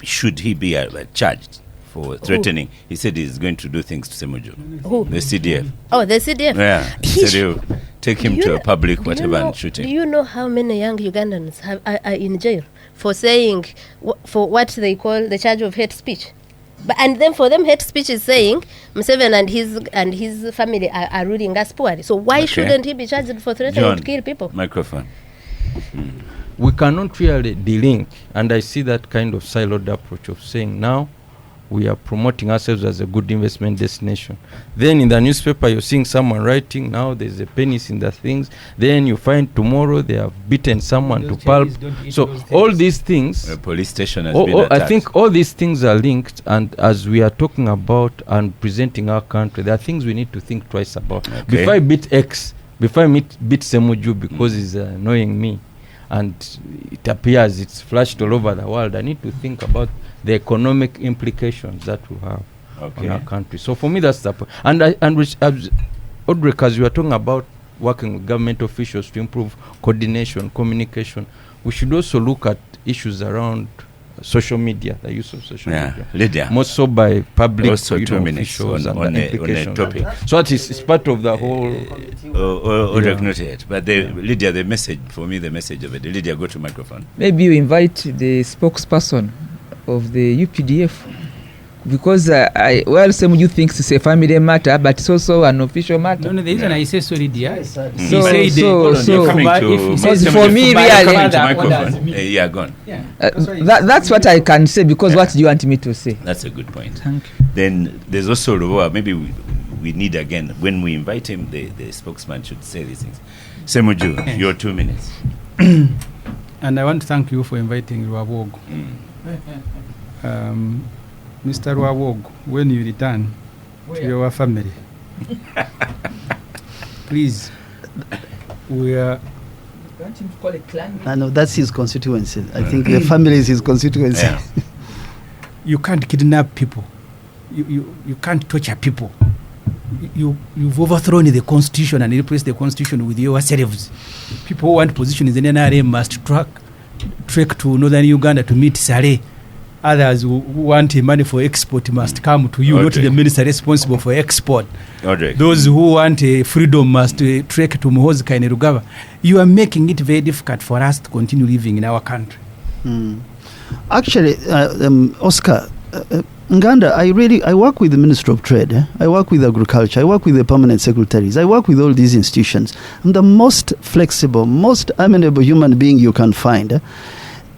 should he be charged for threatening? He said he's going to do things to Semojo. Who? The CDF. Oh, the CDF. Yeah. He said he'll take him to a public whatever and shoot Do him. you know how many young Ugandans are in jail for saying for what they call the charge of hate speech? And then for them, hate speech is saying Museveni and his family are ruling us poorly. So why shouldn't he be charged for threatening to kill people? Microphone. We cannot really delink, and I see that kind of siloed approach of saying now we are promoting ourselves as a good investment destination. Then in the newspaper you're seeing someone writing, now there's a penis in the things. Then you find tomorrow they have beaten someone to pulp. So all these things, a police station has been attacked. I think all these things are linked, and as we are talking about and presenting our country, there are things we need to think twice about. Okay. Before I beat X, before I beat Semuju because he's annoying me, and it appears it's flashed all over the world, I need to think about the economic implications that will have on our country. So for me, that's the point. And Odrek, as you were talking about working with government officials to improve coordination, communication, we should also look at issues around social media, the use of social media. Lydia. More so by public also 2 minutes officials on a topic. So it's part of the whole... Odrek not yet. But Lydia, the message, for me, the message of it. Lydia, go to microphone. Maybe you invite the spokesperson of the UPDF, because some you think it's a family matter, but it's also an official matter. No, the reason I say so, Lydia. So for me, really, yeah, gone. That's what I can say, because what do you want me to say? That's a good point. Thank you. Then there's also Rwabwogo. Maybe we need again, when we invite him, the spokesman should say these things. Semuju, your 2 minutes. And I want to thank you for inviting Rwabwogo. Mr. Rwabwogo, when you return to your family, please, we are... Want him to call it clan? No, that's his constituency. I think the family is his constituency. Yeah. You can't kidnap people. You can't torture people. You've overthrown the constitution and replaced the constitution with yourselves. People who want positions in NRM must trek to northern Uganda to meet Saleh. Others who want money for export must come to you, not the minister responsible for export. Those who want freedom must trek to Muhoozi Kainerugaba. You are making it very difficult for us to continue living in our country. Actually, Oscar, Nganda, I work with the Ministry of Trade. I work with Agriculture. I work with the permanent secretaries. I work with all these institutions. I'm the most flexible, most amenable human being you can find.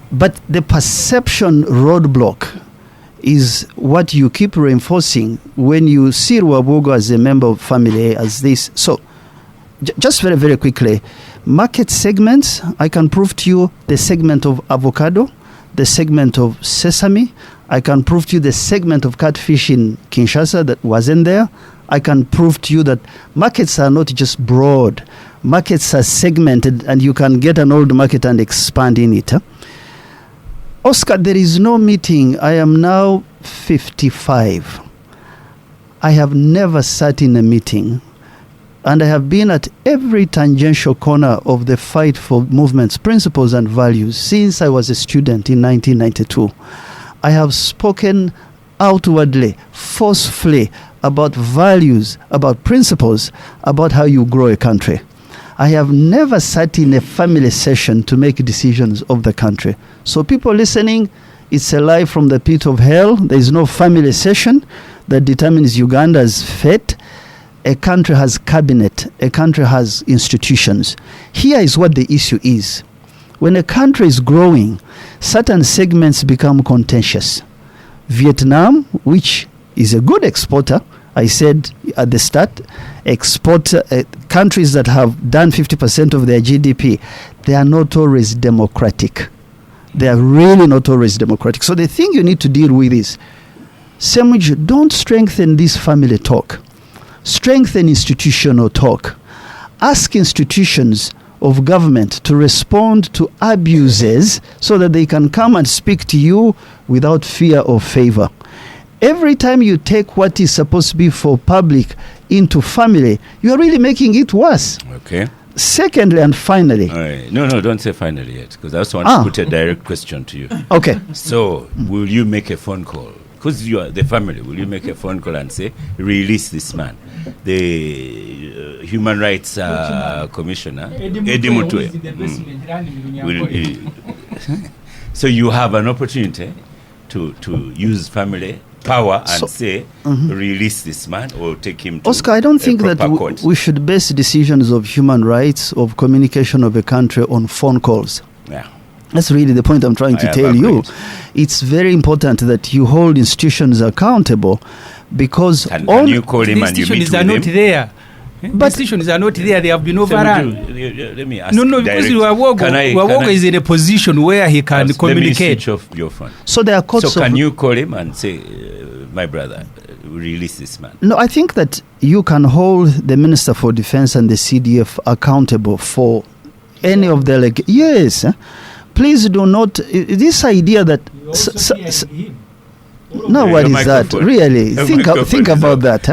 But the perception roadblock is what you keep reinforcing when you see Rwabwogo as a member of family as this. So, just very, very quickly, market segments, I can prove to you the segment of avocado, the segment of sesame. I can prove to you the segment of catfish in Kinshasa that wasn't there. I can prove to you that markets are not just broad. Markets are segmented, and you can get an old market and expand in it. Oscar, there is no meeting. I am now 55. I have never sat in a meeting, and I have been at every tangential corner of the fight for movements, principles, and values since I was a student in 1992. I have spoken outwardly, forcefully, about values, about principles, about how you grow a country. I have never sat in a family session to make decisions of the country. So people listening, it's a lie from the pit of hell. There is no family session that determines Uganda's fate. A country has cabinet. A country has institutions. Here is what the issue is. When a country is growing, certain segments become contentious. Vietnam, which is a good exporter, I said at the start, countries that have done 50% of their GDP, they are not always democratic. They are really not always democratic. So the thing you need to deal with is, Semuju, don't strengthen this family talk. Strengthen institutional talk. Ask institutions of government to respond to abuses so that they can come and speak to you without fear or favor. Every time you take what is supposed to be for public into family, you are really making it worse. Okay. Secondly and finally. All right. No, don't say finally yet, because I also want to put a direct question to you. Okay. So, will you make a phone call because you are the family, will you make a phone call and say, release this man? The Human Rights Commissioner, Eddie Mutwe. So you have an opportunity to use family power and say, release this man or take him to Oscar, I don't think that court. we should base decisions of human rights, of communication of a country on phone calls. Yeah. That's really the point I'm trying to tell you. It's very important that you hold institutions accountable, because and you call him and you meet with him. Institutions are not there. But institutions are not there. They have been overrun. Let me ask. No, because Rwabwogo is in a position where he can communicate. Let me switch off your phone. So there are courts. So can you call him and say, my brother, release this man? No, I think that you can hold the Minister for Defense and the CDF accountable for any of their yes. Please do not this idea that no, what is that? Really, think about that.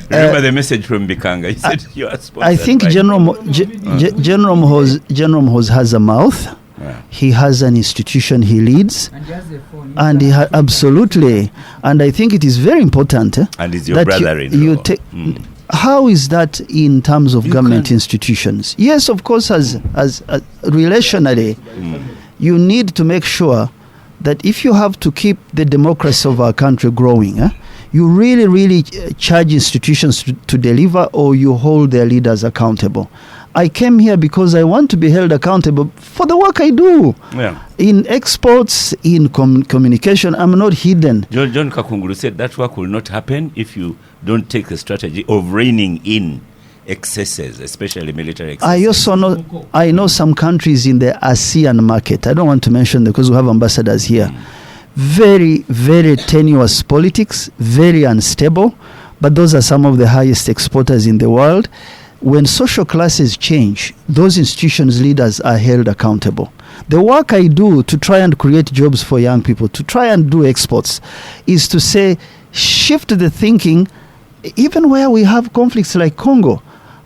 Remember the message from Bikanga. He said you are sponsored. I think General Mhoz has a mouth. Yeah. He has an institution he leads, and he absolutely. And I think it is very important. And he's your brother-in-law. How is that in terms of government institutions? Yes, of course, as relationally, you need to make sure that if you have to keep the democracy of our country growing, you really charge institutions to deliver, or you hold their leaders accountable. I came here because I want to be held accountable for the work I do. Yeah. In exports, in communication, I'm not hidden. John Kakunguru said that work will not happen if you don't take the strategy of reining in excesses, especially military excesses. I know some countries in the ASEAN market. I don't want to mention them because we have ambassadors here. Very, very tenuous politics, very unstable, but those are some of the highest exporters in the world. When social classes change, those institutions' leaders are held accountable. The work I do to try and create jobs for young people, to try and do exports, is to say, shift the thinking, even where we have conflicts like Congo.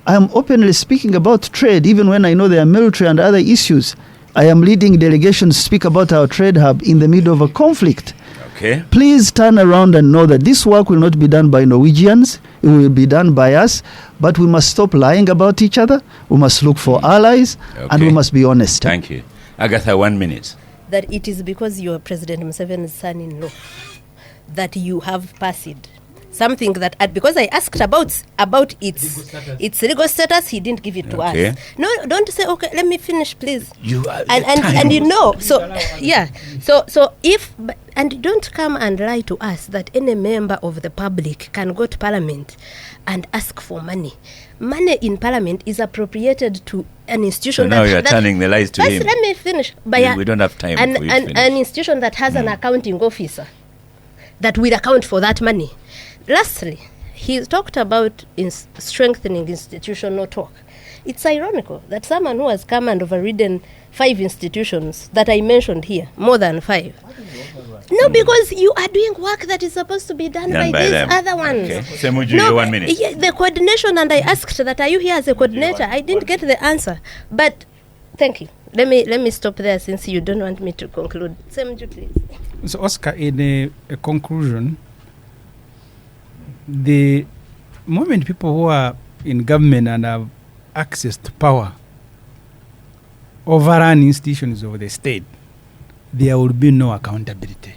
I am openly speaking about trade, even when I know there are military and other issues. I am leading delegations to speak about our trade hub in the middle of a conflict. Okay. Please turn around and know that this work will not be done by Norwegians. It will be done by us. But we must stop lying about each other. We must look for allies. Okay. And we must be honest. Thank you. Agatha, 1 minute. That it is because you are President Museveni's son-in-law that you have passed something that because I asked about its legal status, he didn't give it to us. No, don't say, okay, let me finish, please. And you know, so yeah, so if and don't come and lie to us that any member of the public can go to Parliament and ask for money. Money in Parliament is appropriated to an institution. So now you are turning the lies to him. Let me finish. We don't have time for you to finish. An institution that has an accounting officer that will account for that money. Lastly, he talked about strengthening institutional talk. It's ironical that someone who has come and overridden 5 institutions that I mentioned here, more than 5. No, because you are doing work that is supposed to be done by these them. Other ones. Okay. Semuju, 1 minute. The coordination, and I asked that, are you here as a coordinator? I didn't get the answer. But thank you. Let me stop there since you don't want me to conclude. Semuju, please. So, Oscar, in a conclusion, the moment people who are in government and have access to power overrun institutions of the state, there will be no accountability.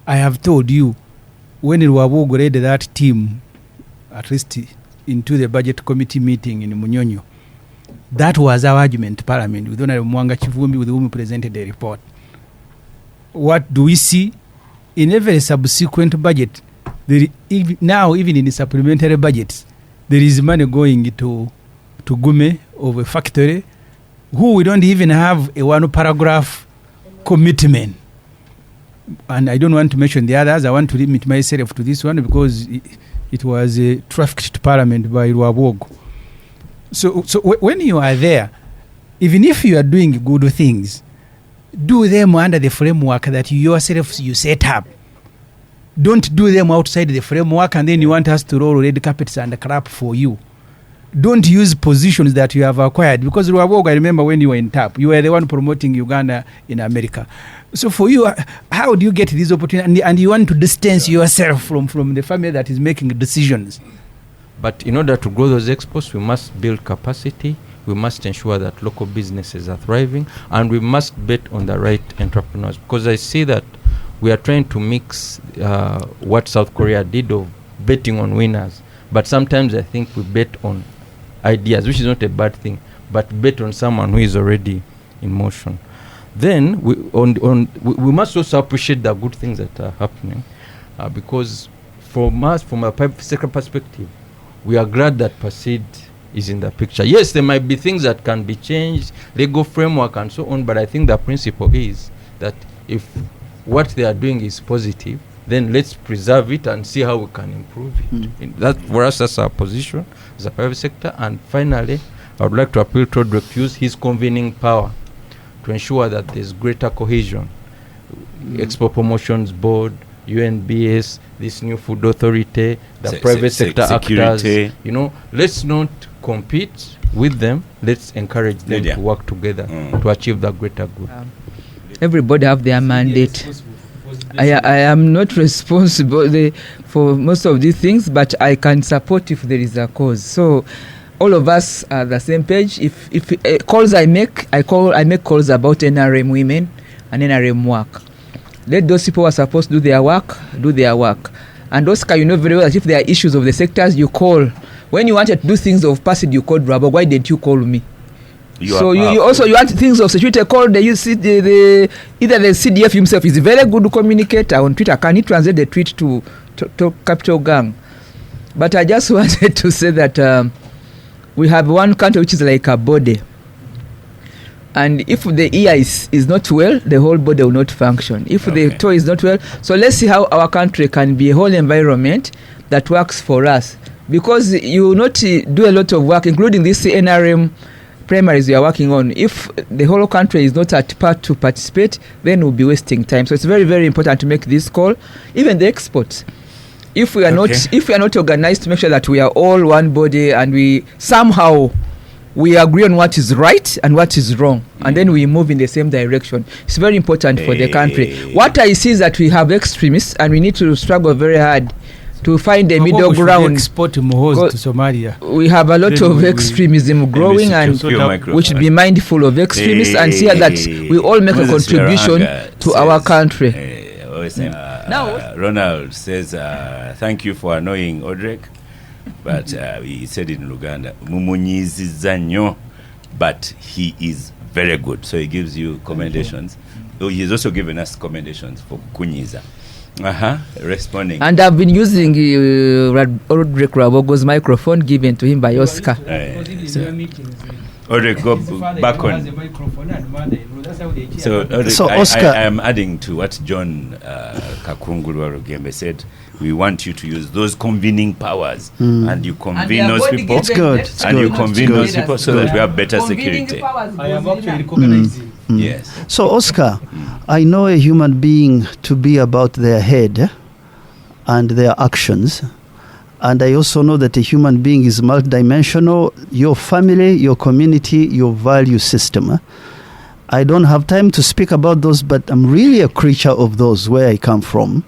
I have told you, when Rwabwogo led that team, at least into the budget committee meeting in Munyonyo, that was our argument to Parliament, with Honorable Mwanga Chivumbi, with whom we presented the report. What do we see? In every subsequent budget, now even in the supplementary budgets, there is money going to Gume of a factory, who we don't even have a 1-paragraph commitment. And I don't want to mention the others. I want to limit myself to this one because it was trafficked to Parliament by Rwabwogo. So when you are there, even if you are doing good things, do them under the framework that you yourself you set up. Don't do them outside the framework and then you want us to roll red carpets and clap for you. don't use positions that you have acquired. Because Rwabwogo, I remember when you were in TAP, you were the one promoting Uganda in America. So for you, how do you get this opportunity? And you want to distance yourself from the family that is making decisions. But in order to grow those exports, we must build capacity. We must ensure that local businesses are thriving, and we must bet on the right entrepreneurs. Because I see that we are trying to mix what South Korea did of betting on winners. But sometimes I think we bet on ideas, which is not a bad thing, but bet on someone who is already in motion. Then we must also appreciate the good things that are happening, because from a private sector perspective, we are glad that PACID is in the picture. Yes, there might be things that can be changed, legal framework and so on, but I think the principle is that if what they are doing is positive, then let's preserve it and see how we can improve it. That for us, that's our position as a private sector. And finally, I would like to appeal to Odrek to use his convening power to ensure that there's greater cohesion. Export Promotions Board, UNBS, this new food authority, the private sector actors. You know, let's not compete with them. Let's encourage them to work together to achieve the greater good. Everybody have their mandate. I am not responsible for most of these things, but I can support if there is a cause. So all of us are the same page. If calls I make calls about NRM women and NRM work. Let those people who are supposed to do their work. And Oscar, you know very well that if there are issues of the sectors, you call. When you wanted to do things of PACID, you called Rwabwogo. Why didn't you call me? You want things of security, call either the CDF himself is a very good communicator on Twitter. Can he translate the tweet to Capital Gang? But I just wanted to say that we have one country which is like a body. And if the ear is not well, the whole body will not function. If the toe is not well, so let's see how our country can be a whole environment that works for us. Because you will not do a lot of work, including this NRM primaries we are working on. If the whole country is not at part to participate, then we'll be wasting time. So it's very, very important to make this call. Even the exports. If we are not organized to make sure that we are all one body and we somehow we agree on what is right and what is wrong, and then we move in the same direction. It's very important for the country. What I see is that we have extremists and we need to struggle very hard to find a middle ground. Export Muhoz to Somalia. We have a lot of extremism growing, and we should be mindful of extremists and see that we all make a contribution to our country. Now, Ronald says, thank you for annoying Odrek, but he said in Luganda, Mumunyizizza nnyo, but he is very good. So he gives you commendations. He has also given us commendations for kunyiza. Responding. And I've been using Odrek Rwabwogo's microphone given to him by Oscar. Odrek, go back on. So, Odrek, Oscar, I am adding to what John Kakungulu Rugembe said. We want you to use those convening powers, and you convene those people. It's good. You convene those people so that we have better security. I am actually recognizing. Yes. So, Oscar, I know a human being to be about their head and their actions. And I also know that a human being is multidimensional. Your family, your community, your value system. I don't have time to speak about those, but I'm really a creature of those where I come from.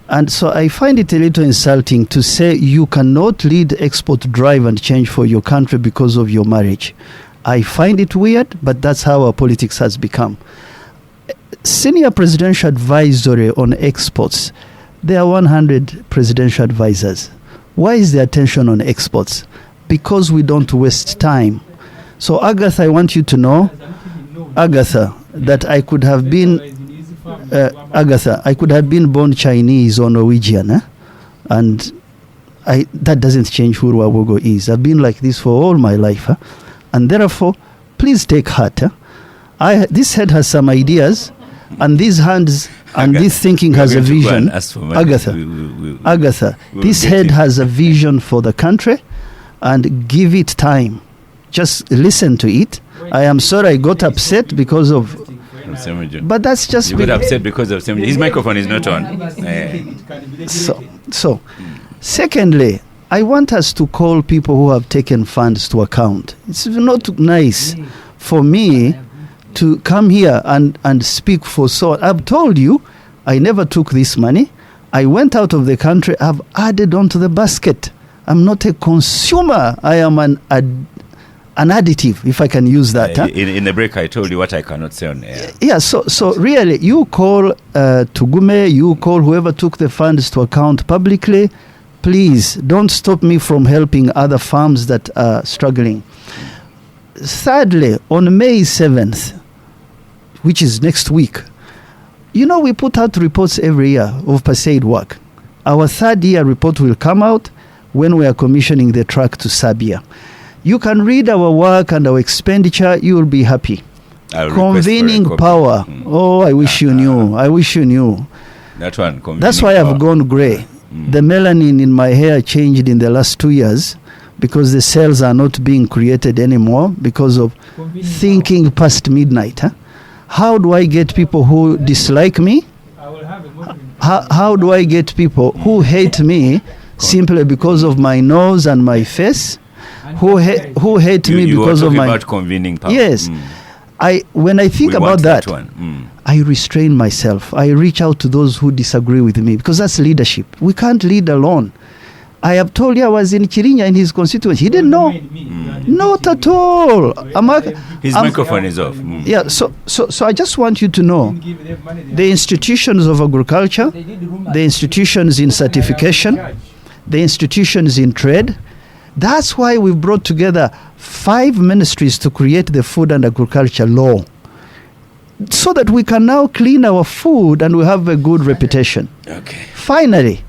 And so I find it a little insulting to say you cannot lead export drive and change for your country because of your marriage. I find it weird, but that's how our politics has become. Senior Presidential Advisory on Exports, there are 100 presidential advisors. Why is the attention on exports? Because we don't waste time. So Agatha, I want you to know, Agatha, that I could have been, born Chinese or Norwegian, and that doesn't change who Rwabwogo is. I've been like this for all my life. And therefore, please take heart. This head has some ideas, and these hands and this thinking has a vision. Agatha, this head has a vision for the country, and give it time. Just listen to it. I am sorry I got upset because of... But that's just... You got upset because of... His microphone is not on. So, secondly, I want us to call people who have taken funds to account. It's not nice for me to come here and speak for so. I've told you, I never took this money. I went out of the country. I've added onto the basket. I'm not a consumer. I am an additive, if I can use that. In the break, I told you what I cannot say on air. Yeah, so really, you call Tugume, you call whoever took the funds to account publicly. Please, don't stop me from helping other farms that are struggling. Thirdly, on May 7th, which is next week, you know, we put out reports every year of per-aid work. Our third year report will come out when we are commissioning the truck to Serbia. You can read our work and our expenditure. You will be happy. Convening power. Oh, I wish you knew. I wish you knew. That one. That's why I've gone grey. The melanin in my hair changed in the last 2 years because the cells are not being created anymore because of thinking past midnight. How do I get people who dislike me? How do I get people who hate me simply because of my nose and my face? Who hate me because of my... about convening power. Yes. When I think about that, I restrain myself. I reach out to those who disagree with me because that's leadership. We can't lead alone. I have told you I was in Chirinya in his constituency. He didn't know. Not at all. His microphone is off. Yeah, so I just want you to know the institutions of agriculture, the institutions in certification, the institutions in trade. That's why we've brought together 5 ministries to create the food and agriculture law so that we can now clean our food and we have a good reputation. Okay. Finally,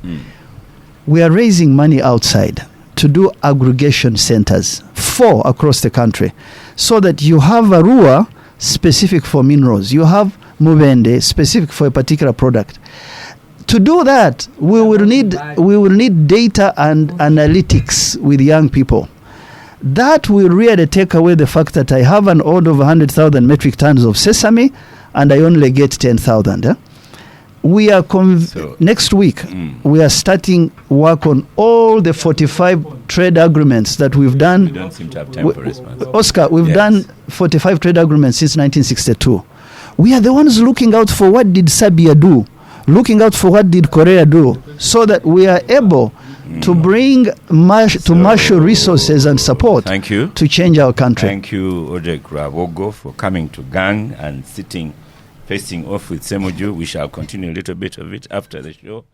we are raising money outside to do aggregation centers, 4 across the country, so that you have Arua specific for minerals, you have Mubende specific for a particular product. To do that, we will need data and analytics with young people. That will really take away the fact that I have an order of 100,000 metric tons of sesame and I only get 10,000. We are next week. We are starting work on all the 45 trade agreements that we've done. We don't seem to have time for response. Oscar, we've done 45 trade agreements since 1962. We are the ones looking out for what did Serbia do, looking out for what did Korea do, so that we are able to bring marshal resources and support to change our country. Thank you, Odrek Rwabwogo, for coming to Gang and facing off with Semuju. We shall continue a little bit of it after the show.